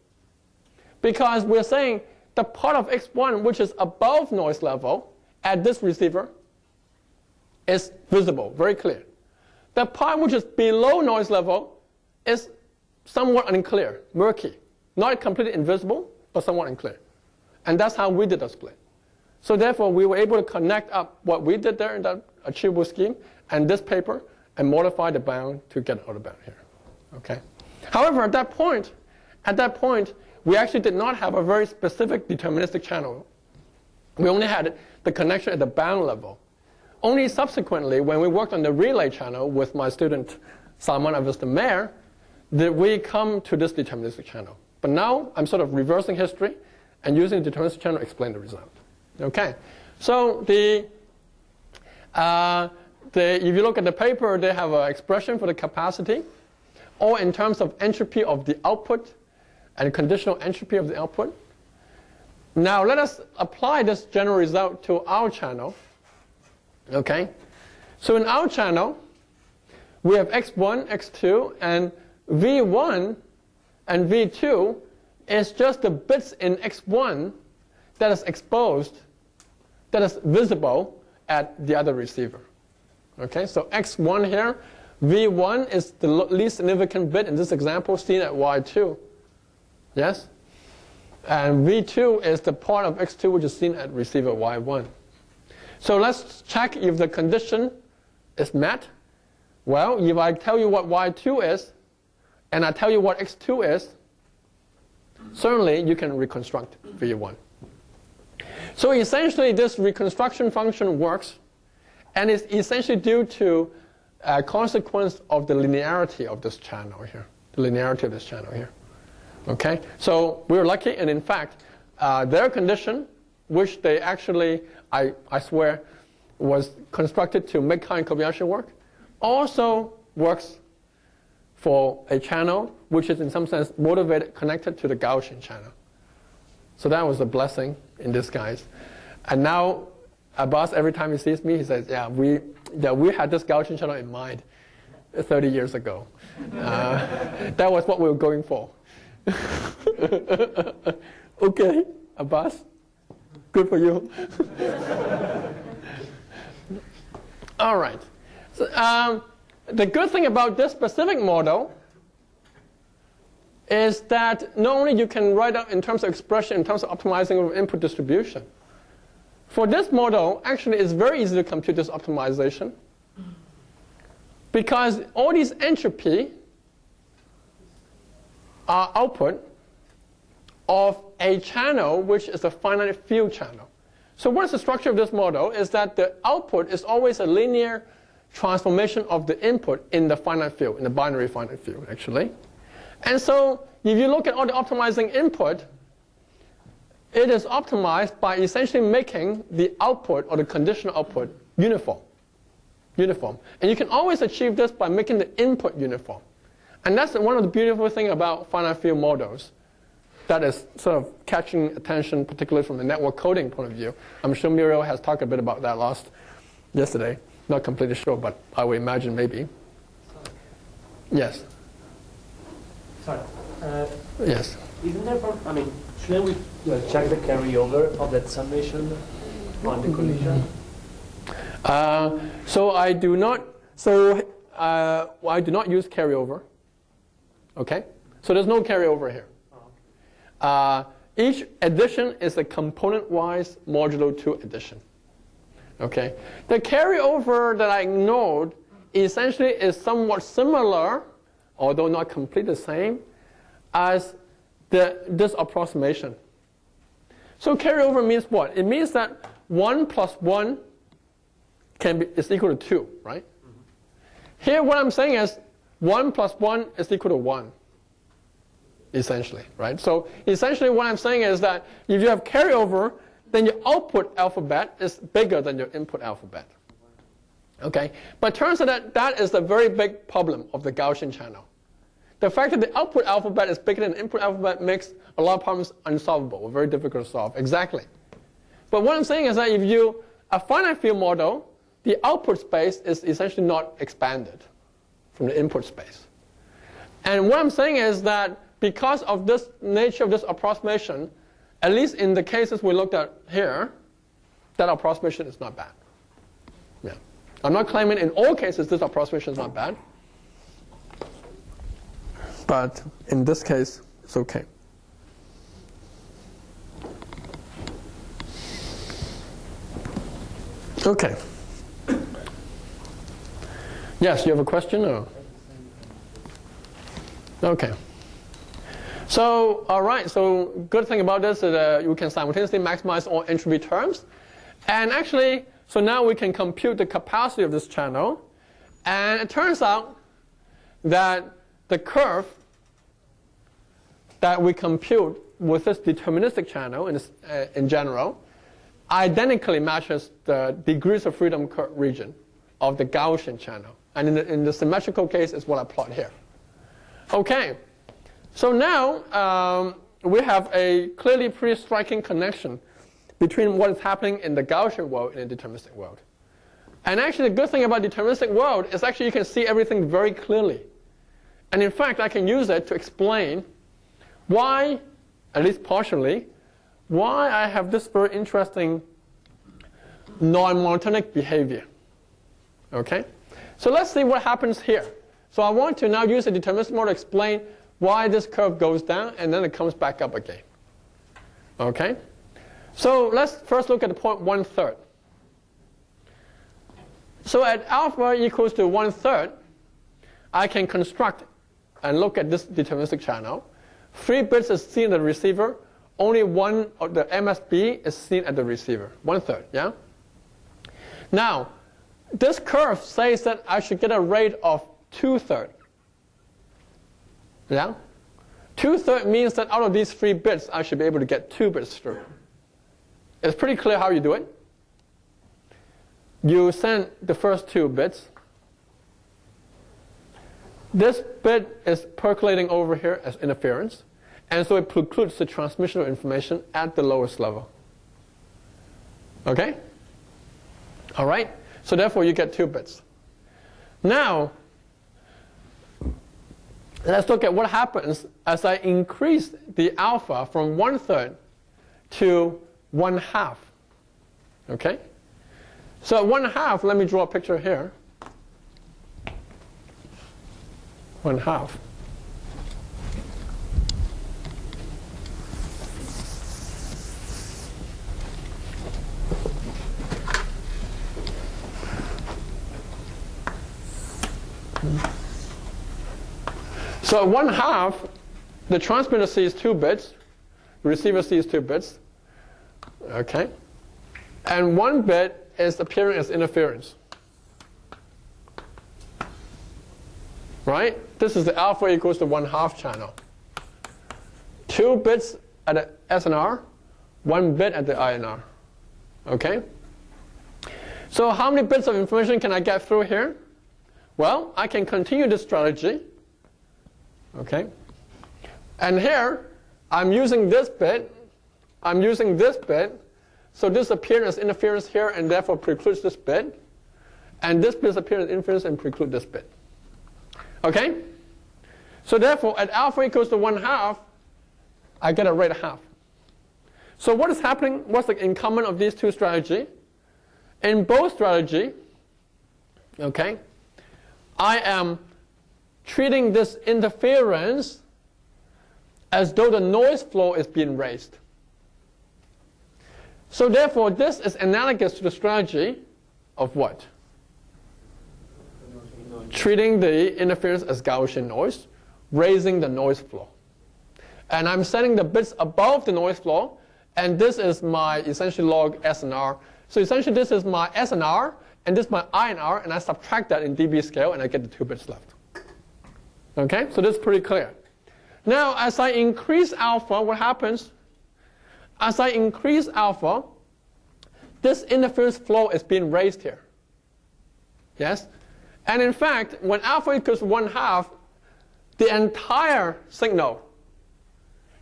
Because we're saying the part of X1 which is above noise level at this receiver is visible, very clear. The part which is below noise level is somewhat unclear, murky. Not completely invisible, but somewhat unclear. And that's how we did the split. So therefore, we were able to connect up what we did there in that achievable scheme and this paper and modify the bound to get out of bound here. Okay. However, at that point, we actually did not have a very specific deterministic channel. We only had the connection at the bound level only subsequently, when we worked on the relay channel with my student Salman Avista-Mayer, did we come to this deterministic channel. But now I'm sort of reversing history and using the deterministic channel to explain the result. Okay, so if you look at the paper, they have an expression for the capacity, or in terms of entropy of the output and conditional entropy of the output. Now let us apply this general result to our channel. Okay, so in our channel, we have x1, x2, and v1 and v2 is just the bits in x1 that is exposed, that is visible at the other receiver. Okay, so x1 here, v1 is the least significant bit in this example seen at y2. Yes? And v2 is the part of x2 which is seen at receiver y1. So let's check if the condition is met. Well, if I tell you what y2 is, and I tell you what x2 is, certainly you can reconstruct v1. So essentially this reconstruction function works, and it's essentially due to a consequence of the linearity of this channel here. The linearity of this channel here. Okay? So we were lucky, and in fact, their condition, which they actually, I swear, was constructed to make Khan Kobayashi work, also works for a channel which is in some sense motivated, connected to the Gaussian channel. So that was a blessing in disguise. And now Abbas, every time he sees me, he says, yeah, we had this Gaussian channel in mind 30 years ago. That was what we were going for. Okay, Abbas, good for you. All right. So, the good thing about this specific model is that not only you can write out in terms of expression, in terms of optimizing of input distribution. For this model, actually, it's very easy to compute this optimization because all these entropy are output of a channel which is a finite field channel. So what is the structure of this model is that the output is always a linear transformation of the input in the finite field, in the binary finite field, actually. And so if you look at all the optimizing input, it is optimized by essentially making the output or the conditional output uniform. And you can always achieve this by making the input uniform. And that's one of the beautiful things about finite field models that is sort of catching attention, particularly from the network coding point of view. I'm sure Muriel has talked a bit about that yesterday. Not completely sure, but I would imagine maybe. Yes. Sorry. Yes. Isn't there, shouldn't we check the carryover of that summation on the collision? So I do not use carryover. Okay? So there's no carryover here. Each addition is a component-wise modulo 2 addition. Okay? The carryover that I ignored essentially is somewhat similar, although not completely the same, as this approximation. So carryover means what? It means that 1 plus 1 is equal to 2, right? Mm-hmm. Here what I'm saying is 1 plus 1 is equal to 1, essentially, right? So essentially what I'm saying is that if you have carryover, then your output alphabet is bigger than your input alphabet. Okay? But it turns out that is a very big problem of the Gaussian channel. The fact that the output alphabet is bigger than the input alphabet makes a lot of problems unsolvable, or very difficult to solve. Exactly. But what I'm saying is that if you a finite field model, the output space is essentially not expanded from the input space. And what I'm saying is that because of this nature of this approximation, at least in the cases we looked at here, that approximation is not bad. Yeah. I'm not claiming in all cases this approximation is not bad. But in this case, it's okay. Okay. Yes, you have a question? Or? Okay. So, all right. So, good thing about this is you can simultaneously maximize all entropy terms. And actually, So now we can compute the capacity of this channel. And it turns out that the curve that we compute with this deterministic channel in general identically matches the degrees of freedom region of the Gaussian channel. And in the symmetrical case is what I plot here. Okay, so now we have a clearly pretty striking connection between what is happening in the Gaussian world and the deterministic world. And actually the good thing about deterministic world is actually you can see everything very clearly. And in fact, I can use it to explain why, at least partially, why I have this very interesting non-monotonic behavior. Okay? So let's see what happens here. So I want to now use the deterministic model to explain why this curve goes down and then it comes back up again. Okay? So let's first look at the point 1/3. So at alpha equals to 1/3, I can construct and look at this deterministic channel. 3 bits is seen at the receiver. Only one of the MSB is seen at the receiver. 1/3, yeah? Now, this curve says that I should get a rate of 2/3. Yeah? 2/3 means that out of these 3 bits, I should be able to get 2 bits through. It's pretty clear how you do it. You send the first 2 bits. This bit is percolating over here as interference, and so it precludes the transmission of information at the lowest level. Okay? All right? So therefore, you get 2 bits. Now, let's look at what happens as I increase the alpha from 1/3 to 1/2. Okay? So at 1/2, let me draw a picture here. 1/2. So at 1/2, the transmitter sees 2 bits, the receiver sees 2 bits. Okay? And 1 bit is appearing as interference. Right? This is the alpha equals to 1/2 channel. 2 bits at the SNR, 1 bit at the INR. Okay? So how many bits of information can I get through here? Well, I can continue this strategy. Okay? And here, I'm using this bit. I'm using this bit. So this appears as interference here and therefore precludes this bit. And this bit appears as interference and precludes this bit. Okay? So therefore, at alpha equals to 1/2, I get a rate of half. So what is happening? What's the in common of these 2 strategies? In both strategies, okay, I am treating this interference as though the noise floor is being raised. So therefore, this is analogous to the strategy of what? Treating the interference as Gaussian noise, raising the noise floor. And I'm setting the bits above the noise floor, and this is my essentially log SNR. So essentially this is my SNR, and this is my INR, and I subtract that in dB scale, and I get the 2 bits left. Okay, so this is pretty clear. Now, as I increase alpha, what happens? As I increase alpha, this interference flow is being raised here. Yes? And in fact, when alpha equals 1/2, the entire signal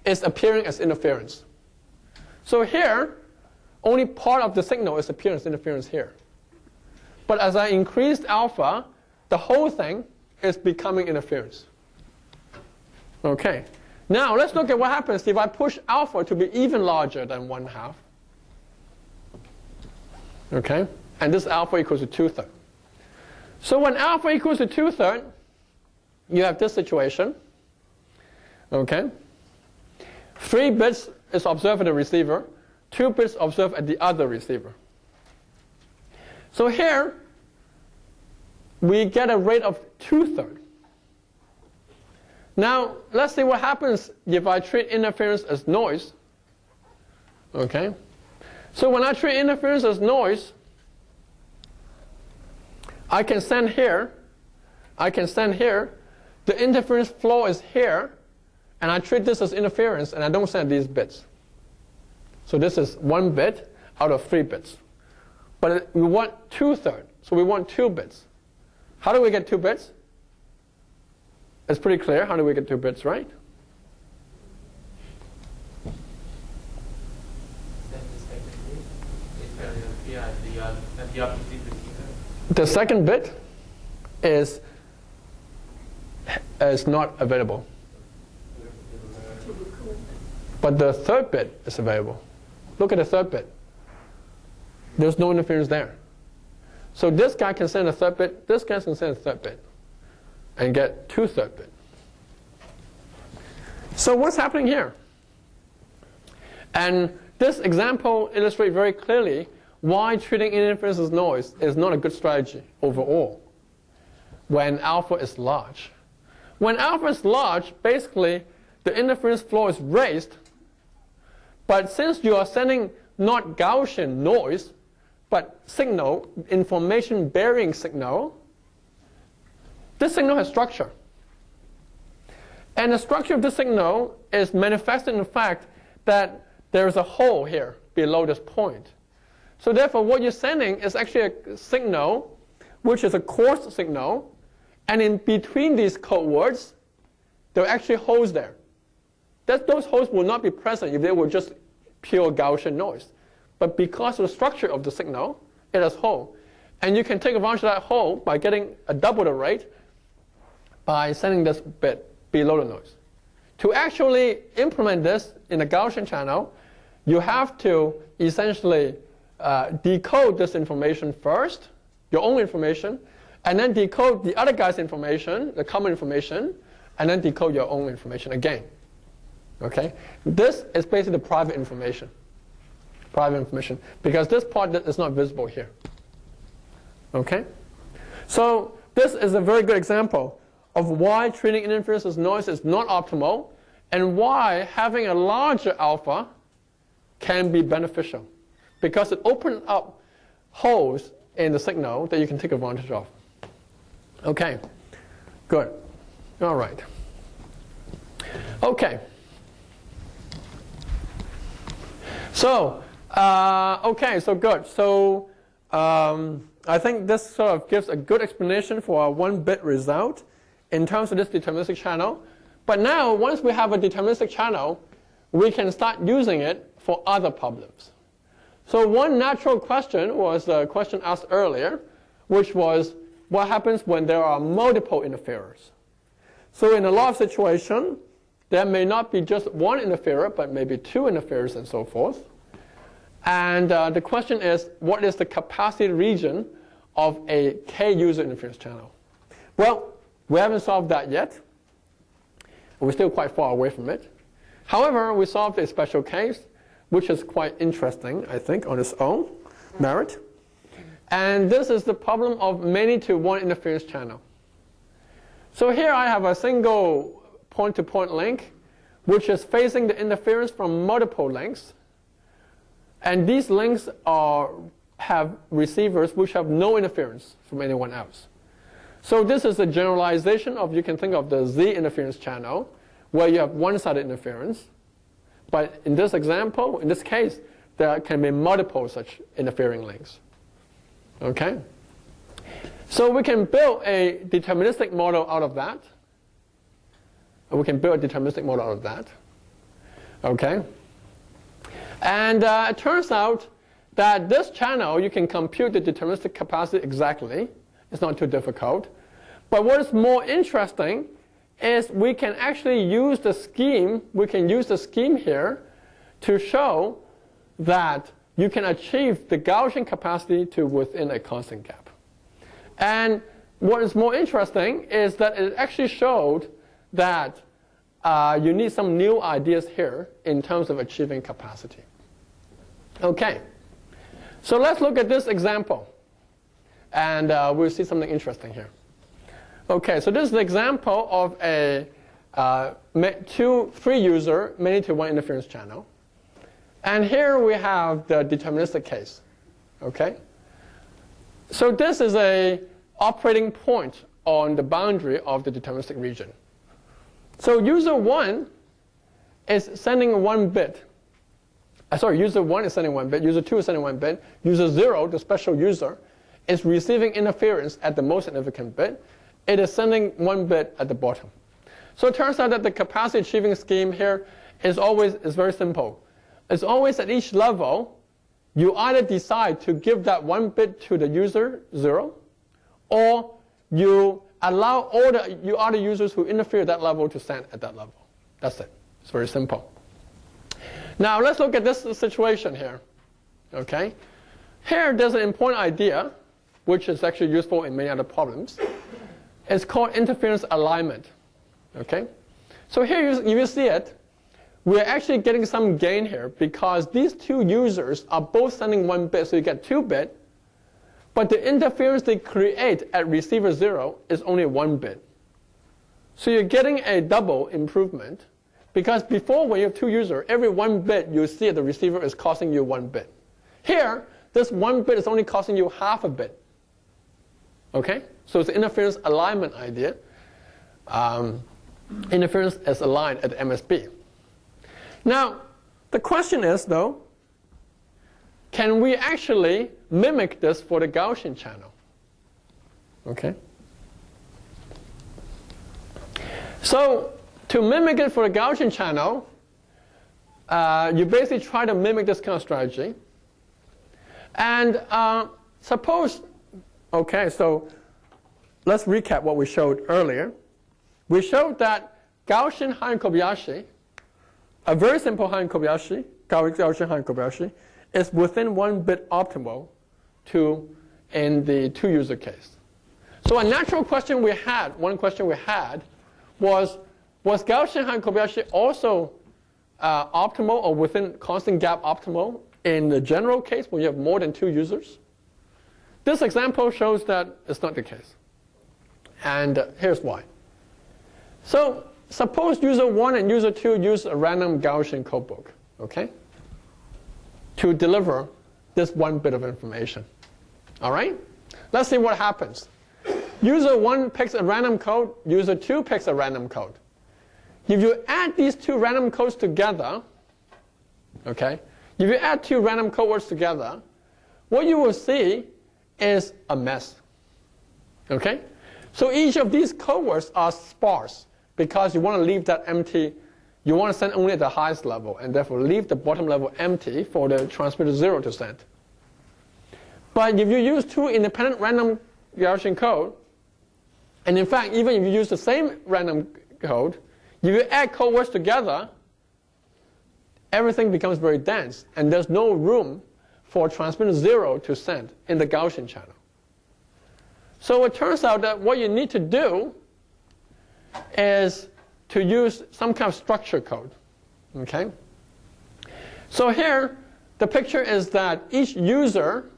is appearing as interference. So here, only part of the signal is appearing as interference here. But as I increased alpha, the whole thing is becoming interference. Okay. Now, let's look at what happens if I push alpha to be even larger than 1/2. Okay? And this alpha equals to 2/3. So when alpha equals to 2/3, you have this situation. Okay? 3 bits is observed at the receiver. 2 bits observed at the other receiver. So here, we get a rate of 2/3. Now, let's see what happens if I treat interference as noise. Okay? So when I treat interference as noise, I can send here. The interference flow is here, and I treat this as interference, and I don't send these bits. So this is 1 bit out of 3 bits. But we want 2/3, so we want 2 bits. How do we get 2 bits? It's pretty clear. How do we get 2 bits, right? The second bit is not available. But the third bit is available. Look at the third bit. There's no interference there. So this guy can send a third bit, this guy can send a third bit, and get 2 third bit. So what's happening here? And this example illustrates very clearly why treating interference as noise is not a good strategy overall when alpha is large. When alpha is large, basically the interference flow is raised, but since you are sending not Gaussian noise, but signal, information-bearing signal, this signal has structure. And the structure of this signal is manifested in the fact that there is a hole here below this point. So therefore, what you're sending is actually a signal, which is a coarse signal, and in between these code words, there are actually holes there. Those holes will not be present if they were just pure Gaussian noise. But because of the structure of the signal, it has hole. And you can take advantage of that hole by getting a double the rate by sending this bit below the noise. To actually implement this in a Gaussian channel, you have to essentially decode this information first, your own information, and then decode the other guy's information, the common information, and then decode your own information again. Okay? This is basically the private information. Private information, because this part is not visible here. Okay? So this is a very good example of why treating interference as noise is not optimal, and why having a larger alpha can be beneficial, because it opens up holes in the signal that you can take advantage of. Okay, good. All right. Okay. So, so good. So I think this sort of gives a good explanation for our 1-bit result in terms of this deterministic channel. But now, once we have a deterministic channel, we can start using it for other problems. So one natural question was the question asked earlier, which was, what happens when there are multiple interferers? So in a lot of situations, there may not be just one interferer, but maybe 2 interferers and so forth. And the question is, what is the capacity region of a k-user interference channel? Well, we haven't solved that yet. We're still quite far away from it. However, we solved a special case, which is quite interesting, I think, on its own merit. And this is the problem of many-to-one interference channel. So here I have a single point-to-point link, which is facing the interference from multiple links. And these links have receivers which have no interference from anyone else. So this is a generalization of, you can think of the Z interference channel, where you have one-sided interference. But in this example, in this case, there can be multiple such interfering links. Okay? So we can build a deterministic model out of that. Okay? And it turns out that this channel, you can compute the deterministic capacity exactly. It's not too difficult. But what is more interesting is we can actually use the scheme. We can use the scheme here to show that you can achieve the Gaussian capacity to within a constant gap. And what is more interesting is that it actually showed that you need some new ideas here in terms of achieving capacity. Okay, so let's look at this example, and we'll see something interesting here. Okay, so this is an example of a 3-user many-to-one interference channel. And here we have the deterministic case. Okay? So this is a operating point on the boundary of the deterministic region. So user 1 is sending 1 bit. User 1 is sending 1 bit, user 2 is sending 1 bit, user 0, the special user, is receiving interference at the most significant bit. It is sending 1 bit at the bottom. So it turns out that the capacity achieving scheme here is very simple. It's always at each level, you either decide to give that 1 bit to the user 0, or you allow all the other users who interfere at that level to send at that level. That's it. It's very simple. Now let's look at this situation here. Okay, here there's an important idea, which is actually useful in many other problems. It's called interference alignment. Okay, so here you see it. We're actually getting some gain here because these two users are both sending 1 bit, so you get 2 bit. But the interference they create at receiver 0 is only 1 bit. So you're getting a double improvement. Because before, when you have 2 users, every 1 bit you see at the receiver is costing you 1 bit. Here, this 1 bit is only costing you half a bit. Okay? So it's the interference alignment idea. Interference is aligned at the MSB. Now, the question is, though, can we actually mimic this for the Gaussian channel? Okay? So, to mimic it for a Gaussian channel, you basically try to mimic this kind of strategy. And suppose, okay, so let's recap what we showed earlier. We showed that Gaussian Hayek-Kobayashi, a very simple Hayek-Kobayashi, Gaussian Hayek-Kobayashi, is within 1 bit optimal in the 2-user case. So a natural question we had, one question we had, was Gaussian Hayek-Kobayashi also optimal or within constant gap optimal in the general case when you have more than 2 users? This example shows that it's not the case. And here's why. So suppose user 1 and user 2 use a random Gaussian codebook, okay, to deliver this 1 bit of information. All right? Let's see what happens. User 1 picks a random code. User 2 picks a random code. If you add these 2 random codes together, okay, if you add 2 random code words together, what you will see is a mess. Okay? So each of these code words are sparse because you want to leave that empty. You want to send only at the highest level and therefore leave the bottom level empty for the transmitter 0 to send. But if you use 2 independent random Gaussian code, and in fact, even if you use the same random code, if you add code words together, everything becomes very dense, and there's no room for transmitter 0 to send in the Gaussian channel. So it turns out that what you need to do is to use some kind of structure code. Okay? So here, the picture is that each user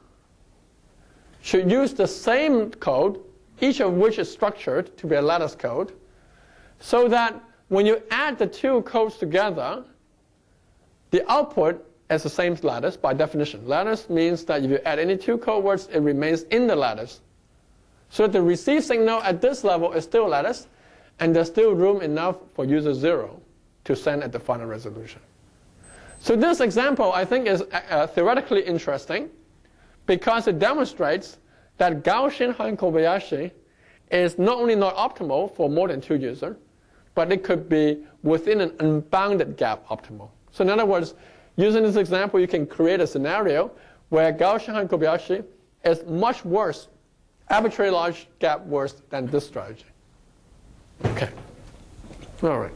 should use the same code, each of which is structured to be a lattice code, so that when you add the 2 codes together, the output is the same lattice by definition. Lattice means that if you add any 2 code words, it remains in the lattice. So the received signal at this level is still lattice, and there's still room enough for user 0 to send at the final resolution. So this example, I think, is theoretically interesting because it demonstrates that Gaussian Hayek-Kobayashi is not only not optimal for more than 2 users, but it could be within an unbounded gap optimal. So in other words, using this example, you can create a scenario where Gaussian Hayek-Kobayashi is much worse, arbitrarily large gap worse than this strategy. Okay. All right.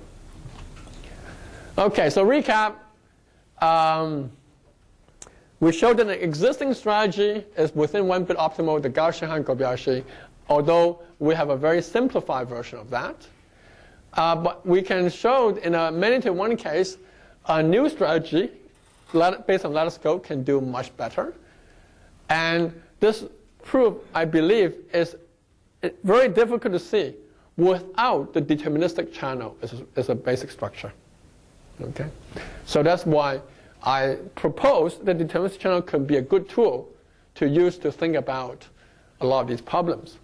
Okay, so recap. We showed that the existing strategy is within 1 bit optimal, the Gaussian Hayek-Kobayashi, although we have a very simplified version of that. But we can show in a many-to-1 case, a new strategy based on lattice code can do much better. And this proof, I believe, is very difficult to see without the deterministic channel as a basic structure. Okay? So that's why I propose that the deterministic channel can be a good tool to use to think about a lot of these problems.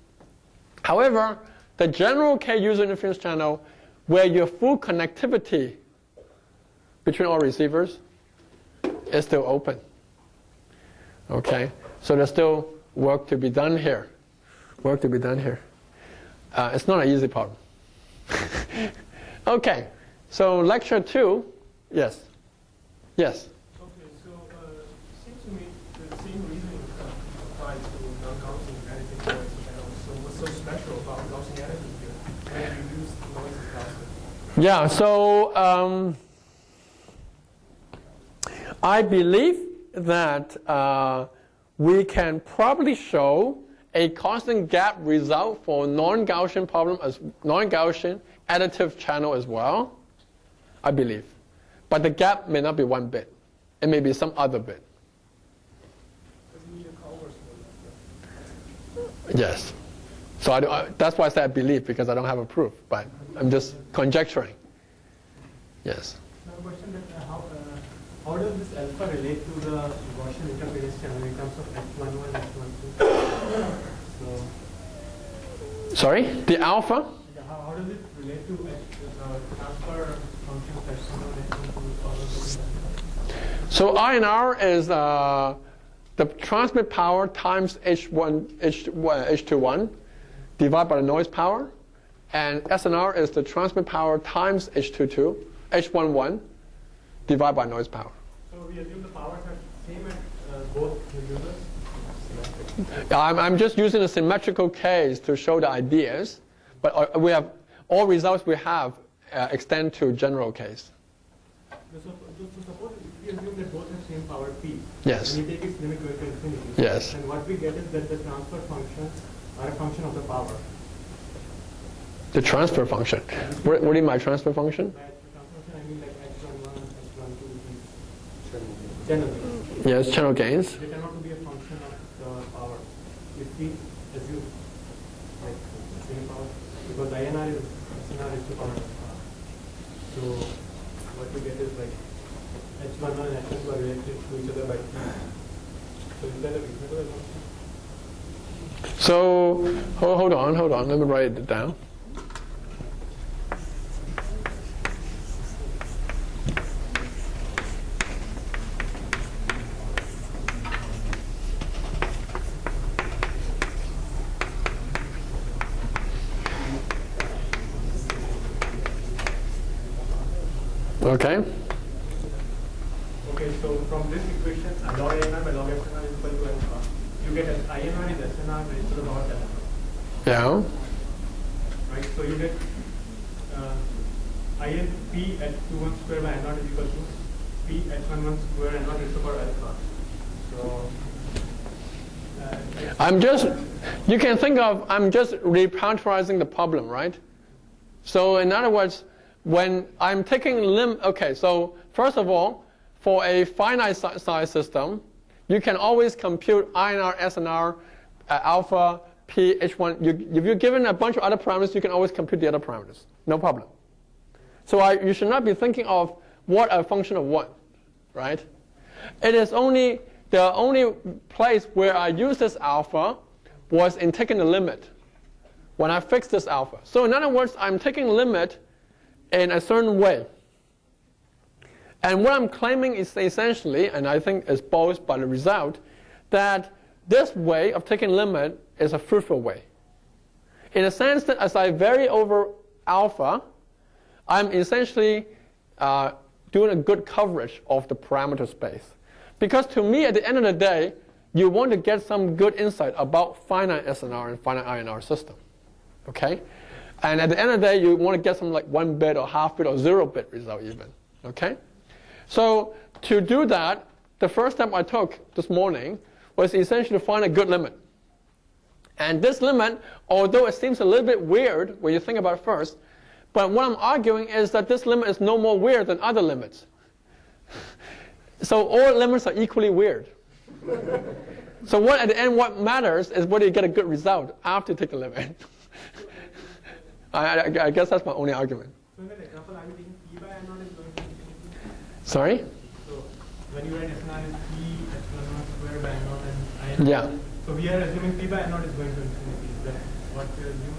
However, the general K user interference channel, where your full connectivity between all receivers is still open. Okay, so there's still work to be done here. Work to be done here. It's not an easy problem. Okay, so lecture 2, yes. Yes. Okay, so it seems to me the same reasoning applies to non-Gaussian additive noise channels. So what's so special about Gaussian additive here? When you use noise as Gaussian? Yeah, so I believe that we can probably show a constant gap result for non-Gaussian problem as non-Gaussian additive channel as well. I believe. But the gap may not be 1 bit. It may be some other bit. Yes. So that's why I said I believe, because I don't have a proof. But I'm just conjecturing. Yes. Now, question that how does this alpha relate to the Gaussian interference channel in terms of H11, H12? So, sorry? The alpha? how does it relate to the transfer function H11, H12? So INR is the transmit power times H21 divided by the noise power. And SNR is the transmit power times H11 divided by noise power. So we assume the powers are same at both users? I'm just using a symmetrical case to show the ideas. But we have all results we have extend to general case. So suppose we assume that both have same power P. Yes. And we take its limit going to infinity. Yes. And what we get is that the transfer functions are a function of the power. The transfer function. What do you mean by transfer function? By transfer function, I mean like H11, H12, channel gains. Yes, channel gains. They turn out to be a function of the power. If we assume like the same power, because INR is SNR is to power of power. So what we get is like H11 and H12 are related to each other by P. So is that a reasonable assumption? So hold on. Let me write it down. Okay. Okay, so from this equation, log INR by log SNR is equal to alpha. You get an INR is SNR raised to the power alpha. Yeah. Right, so you get INP at 21 square by N0 is equal to P at 11 square N0 raised to the power alpha. So you can think of, I'm just reparameterizing the problem, right? So in other words, when I'm taking okay, so first of all, for a finite size system, you can always compute INR, SNR, alpha, P, H1. If you're given a bunch of other parameters, you can always compute the other parameters. No problem. So you should not be thinking of what a function of what, right? It is only, the only place where I use this alpha was in taking the limit, when I fix this alpha. So in other words, I'm taking limit in a certain way. And what I'm claiming is essentially, and I think is both by the result, that this way of taking limit is a fruitful way. In a sense that as I vary over alpha, I'm essentially doing a good coverage of the parameter space. Because to me, at the end of the day, you want to get some good insight about finite SNR and finite INR system. Okay? And at the end of the day, you want to get some like 1 bit or half bit or 0 bit result even. Okay? So to do that, the first step I took this morning was essentially to find a good limit. And this limit, although it seems a little bit weird when you think about it first, but what I'm arguing is that this limit is no more weird than other limits. So all limits are equally weird. So what at the end, what matters is whether you get a good result after you take the limit. I guess that's my only argument. So in that example, I'm taking P by N0 is going to infinity. Sorry? So when you write SNR is P epsilon 0 square by N0 and I. Yeah. So we are assuming P by N0 is going to infinity. Is that what you assume?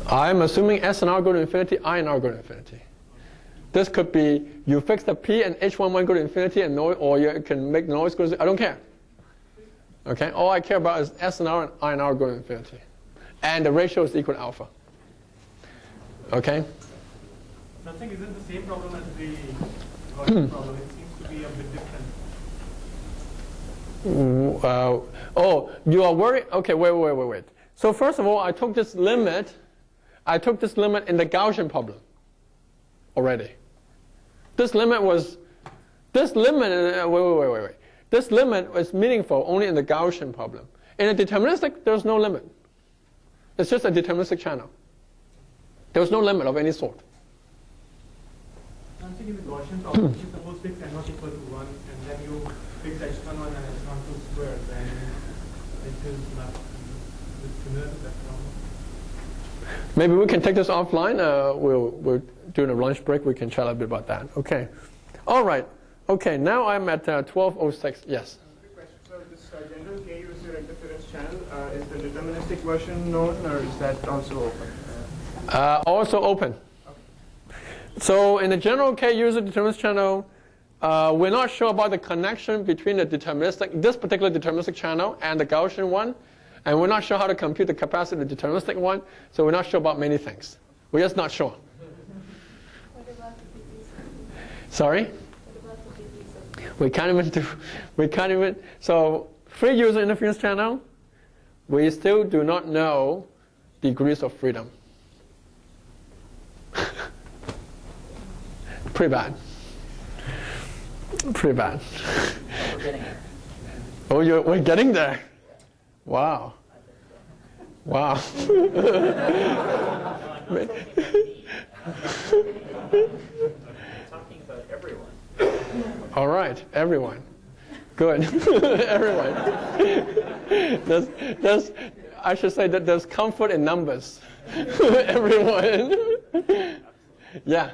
I'm assuming S and R go to infinity, I and R go to infinity. This could be you fix the P and H11 go to infinity, and noise, or you can make noise go to, I don't care. Okay, all I care about is S and R and I and R go to infinity. And the ratio is equal to alpha. Okay? Nothing isn't the same problem as the Gaussian problem. It seems to be a bit different. Oh, you are worried? Okay, wait. So first of all, I took this limit in the Gaussian problem already. This limit was meaningful only in the Gaussian problem. In a deterministic, there's no limit. It's just a deterministic channel. There's no limit of any sort. I'm thinking the Gaussian problem, if you suppose fix n not equal to 1, and then you fix h11 and h12 squared, then it is not similar to that problem. Maybe we can take this offline. We're doing a lunch break. We can chat a little bit about that. Okay. All right. Okay, now I'm at 12:06. Yes? Quick question. So this general K-user interference channel, is the deterministic version known, or is that also open? Also open. So in the general K-user deterministic channel, we're not sure about the connection between this particular deterministic channel and the Gaussian one. And we're not sure how to compute the capacity of the deterministic one. So we're not sure about many things. We're just not sure. What about the PPC? Sorry? What about the PPC? We can't even, so free user interference channel, we still do not know degrees of freedom. Pretty bad. Pretty bad. We're getting there. Oh, we're getting there. Wow. Wow. I'm talking about everyone. All right, everyone. Good. Everyone. I should say that there's comfort in numbers. Everyone. Yeah.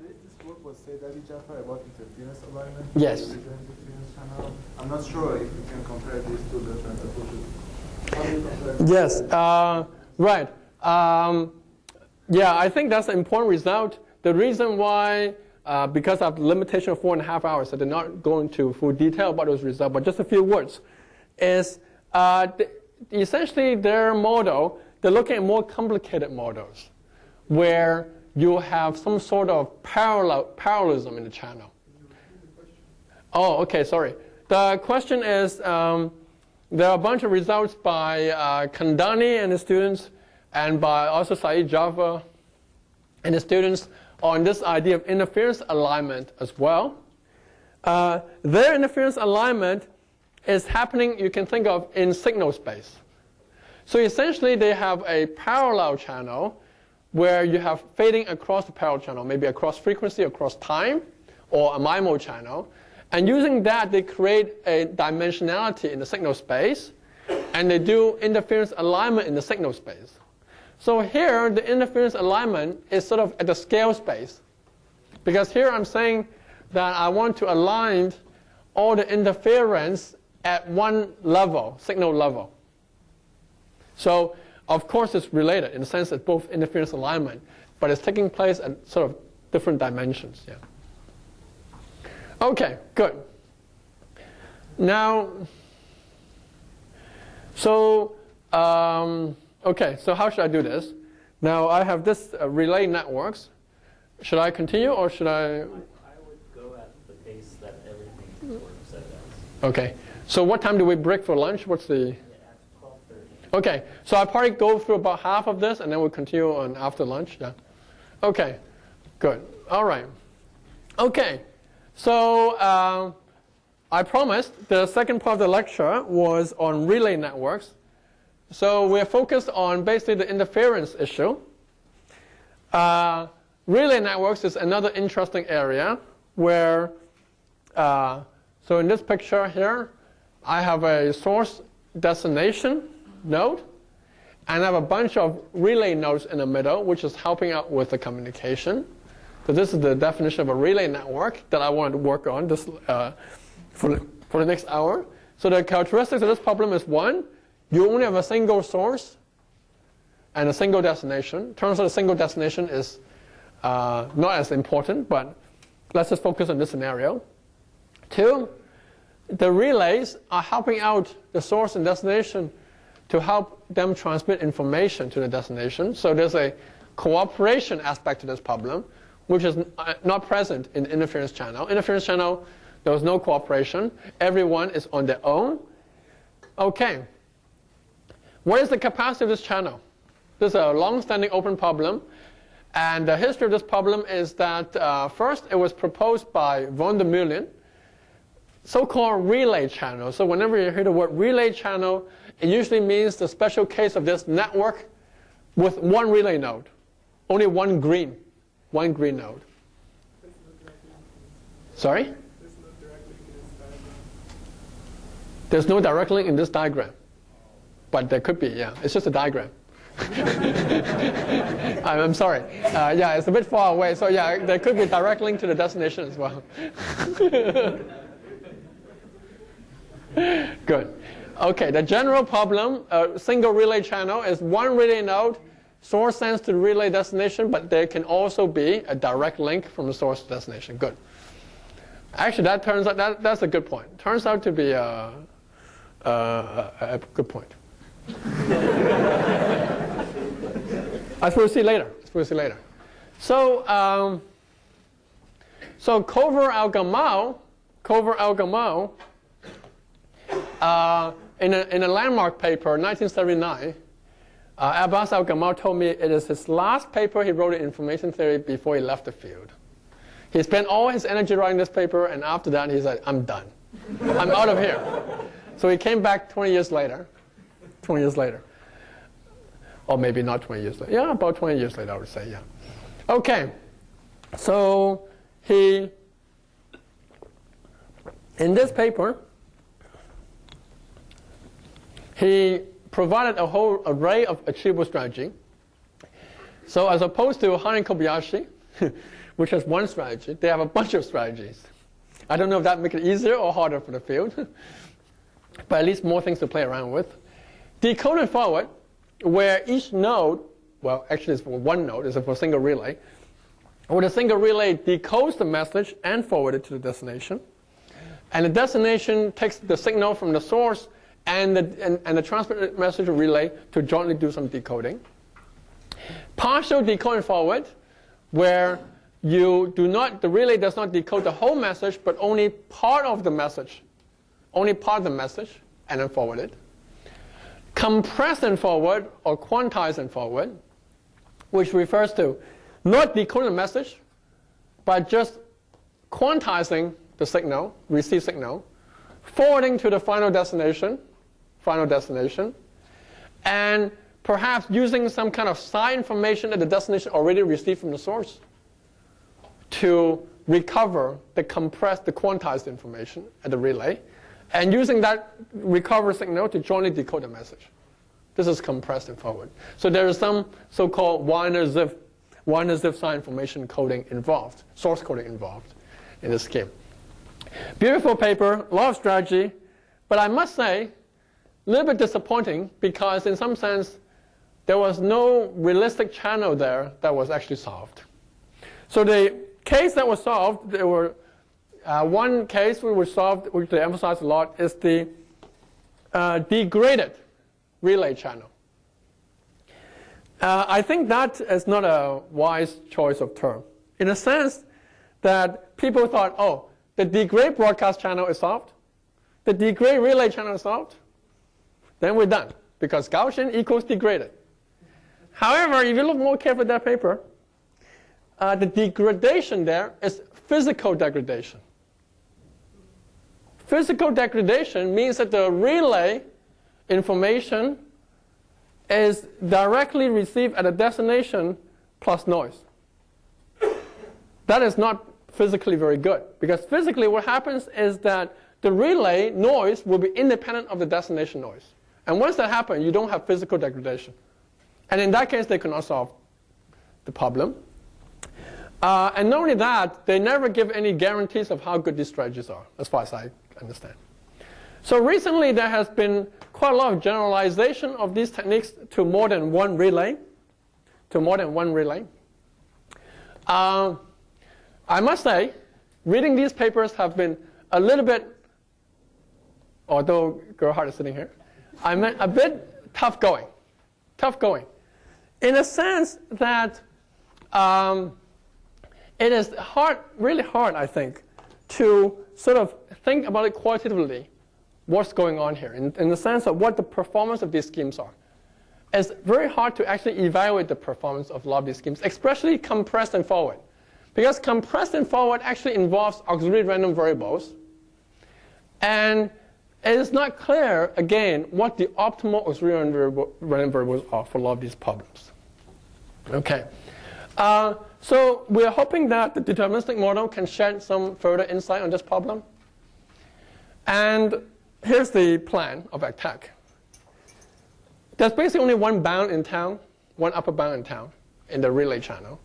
There is this work was said about interference alignment. Yes. Interference channel. I'm not sure if you can compare these two different approaches. How do you compare? Yes. Right. Yeah, I think that's an important result. The reason why, because of the limitation of 4.5 hours, I did not go into full detail about those results, but just a few words, is essentially their model, they're looking at more complicated models where you have some sort of parallelism in the channel. Oh, okay, sorry. The question is, there are a bunch of results by Kandani and his students, and by also Saeed Jaffer and his students on this idea of interference alignment as well. Their interference alignment is happening, you can think of, in signal space. So essentially, they have a parallel channel where you have fading across the parallel channel, maybe across frequency, across time, or a MIMO channel. And using that, they create a dimensionality in the signal space, and they do interference alignment in the signal space. So here, the interference alignment is sort of at the scale space. Because here I'm saying that I want to align all the interference at one level, signal level. So, of course, it's related in the sense that both interference alignment, but it's taking place at sort of different dimensions. Yeah. Okay, good. Now, so, okay, so how should I do this? Now, I have this relay networks. Should I continue or should I? I would go at the pace that everything sort of said as. Okay, so what time do we break for lunch? What's the? At 12:30. Okay, so I'll probably go through about half of this and then we'll continue on after lunch. Yeah. Okay, good. All right. Okay, so I promised the second part of the lecture was on relay networks. So we're focused on basically the interference issue. Relay networks is another interesting area where, so in this picture here, I have a source destination node, and I have a bunch of relay nodes in the middle, which is helping out with the communication. So this is the definition of a relay network that I wanted to work on this, for the next hour. So the characteristics of this problem is one, you only have a single source. and a single destination. Turns out a single destination is not as important, but let's just focus on this scenario. 2, the relays are helping out the source and destination to help them transmit information to the destination. So there's a cooperation aspect to this problem, which is not present in the interference channel. Interference channel, there was no cooperation. Everyone is on their own. Okay. What is the capacity of this channel? This is a long-standing open problem. And the history of this problem is that first it was proposed by von der Meulen, so-called relay channel. So whenever you hear the word relay channel, it usually means the special case of this network with one relay node, only one green node. Sorry? There's no direct link in this diagram, but there could be. Yeah, it's just a diagram. I'm sorry. Yeah, it's a bit far away, so yeah, there could be a direct link to the destination as well. Good. Okay, the general problem, single relay channel, is one relay node, source sends to the relay destination, but there can also be a direct link from the source to destination. Good. Actually, that turns out that's a good point. Turns out to be a good point. As we'll see later. So, Carryover Al-Gamal, in a landmark paper, 1979, Abbas Al-Gamal told me it is his last paper he wrote in information theory before he left the field. He spent all his energy writing this paper, and after that he said, I'm done. I'm out of here. So he came back 20 years later. Or maybe not 20 years later. Yeah, about 20 years later, I would say, yeah. Okay, so in this paper, he provided a whole array of achievable strategy. So as opposed to Han and Kobayashi, which has one strategy, they have a bunch of strategies. I don't know if that makes it easier or harder for the field, but at least more things to play around with. Decode and forward, where each node, well, actually it's for one node, it's for a single relay, where the single relay decodes the message and forwards it to the destination. And the destination takes the signal from the source and the transmitted message relay to jointly do some decoding. Partial decode and forward, where the relay does not decode the whole message, but only part of the message, and then forward it. Compress and forward, or quantize and forward, which refers to not decoding the message, but just quantizing the signal, received signal, forwarding to the final destination, and perhaps using some kind of side information that the destination already received from the source to recover the compressed, the quantized information at the relay, and using that recovered signal to jointly decode the message. This is compressed and forward. So there is some so-called Wiener-Zipf side information coding involved, source coding involved in this scheme. Beautiful paper, a lot of strategy, but I must say, a little bit disappointing because in some sense, there was no realistic channel there that was actually solved. So the case that was solved, there were one case we were solved, which they emphasized a lot, is the degraded relay channel. I think that is not a wise choice of term, in a sense that people thought, oh, the degrade broadcast channel is solved, the degrade relay channel is solved, then we're done, because Gaussian equals degraded. However, if you look more carefully at that paper, the degradation there is physical degradation. Physical degradation means that the relay information is directly received at a destination plus noise. That is not physically very good, because physically what happens is that the relay noise will be independent of the destination noise. And once that happens, you don't have physical degradation. And in that case, they cannot solve the problem. And not only that, they never give any guarantees of how good these strategies are, as far as I understand. So recently, there has been quite a lot of generalization of these techniques to more than one relay. to more than one relay. I must say, reading these papers have been a little bit, although Gerhard is sitting here, I meant a bit tough going. Tough going. In a sense that it is hard, really hard, I think, to sort of think about it qualitatively, what's going on here, in the sense of what the performance of these schemes are. It's very hard to actually evaluate the performance of a lot of these schemes, especially compressed and forward. Because compressed and forward actually involves auxiliary random variables. And it is not clear, again, what the optimal auxiliary random variables are for a lot of these problems. Okay. So we are hoping that the deterministic model can shed some further insight on this problem. And here's the plan of attack. There's basically only one bound in town, one upper bound in town in the relay channel.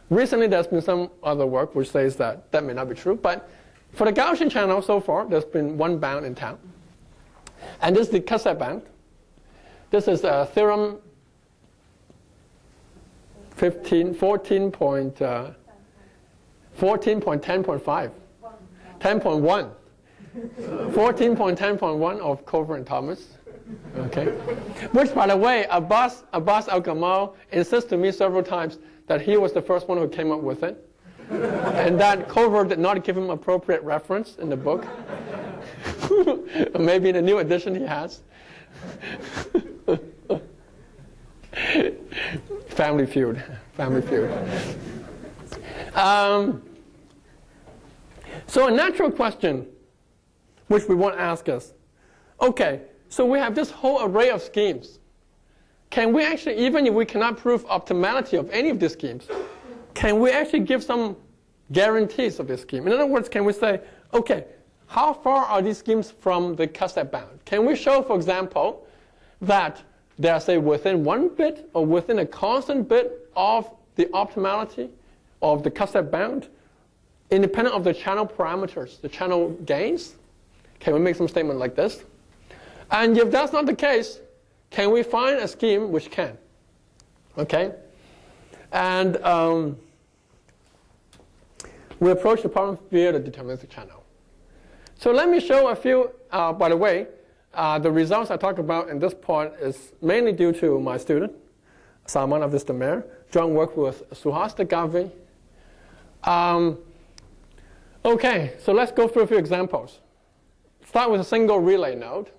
Recently, there's been some other work which says that that may not be true. But for the Gaussian channel so far, there's been one bound in town. And this is the cut-set band. This is theorem 14.10.5, 10.1. 14.10.1 of Cover and Thomas. Okay. Which, by the way, Abbas Al-Gamal insists to me several times that he was the first one who came up with it. And that Cover did not give him appropriate reference in the book. Maybe in a new edition he has. Family feud. Family feud. So a natural question which we want to ask is, okay, so we have this whole array of schemes. Can we actually, even if we cannot prove optimality of any of these schemes, can we actually give some guarantees of this scheme? In other words, can we say, okay, how far are these schemes from the cut-set bound? Can we show, for example, that they are, say, within 1 bit or within a constant bit of the optimality of the cut-set bound, independent of the channel parameters, the channel gains? Can we make some statement like this? And if that's not the case, can we find a scheme which can? Okay? And we approach the problem via the deterministic channel. So let me show a few, by the way, the results I talked about in this part is mainly due to my student, Salman Avdistamer. John worked with Suhas Gavi. Okay, so let's go through a few examples. Start with a single relay node.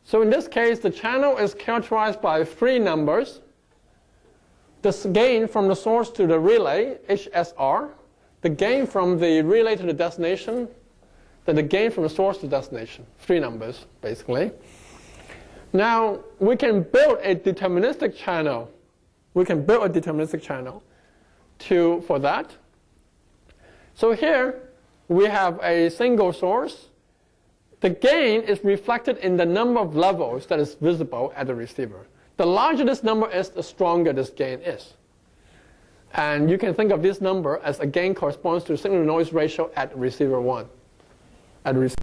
So in this case, the channel is characterized by 3 numbers. The gain from the source to the relay, HSR. The gain from the relay to the destination. Then the gain from the source to destination. 3 numbers, basically. Now, we can build a deterministic channel. We can build a deterministic channel for that. So here, we have a single source. The gain is reflected in the number of levels that is visible at the receiver. The larger this number is, the stronger this gain is. And you can think of this number as a gain corresponds to the signal-to-noise ratio at receiver 1. At receiver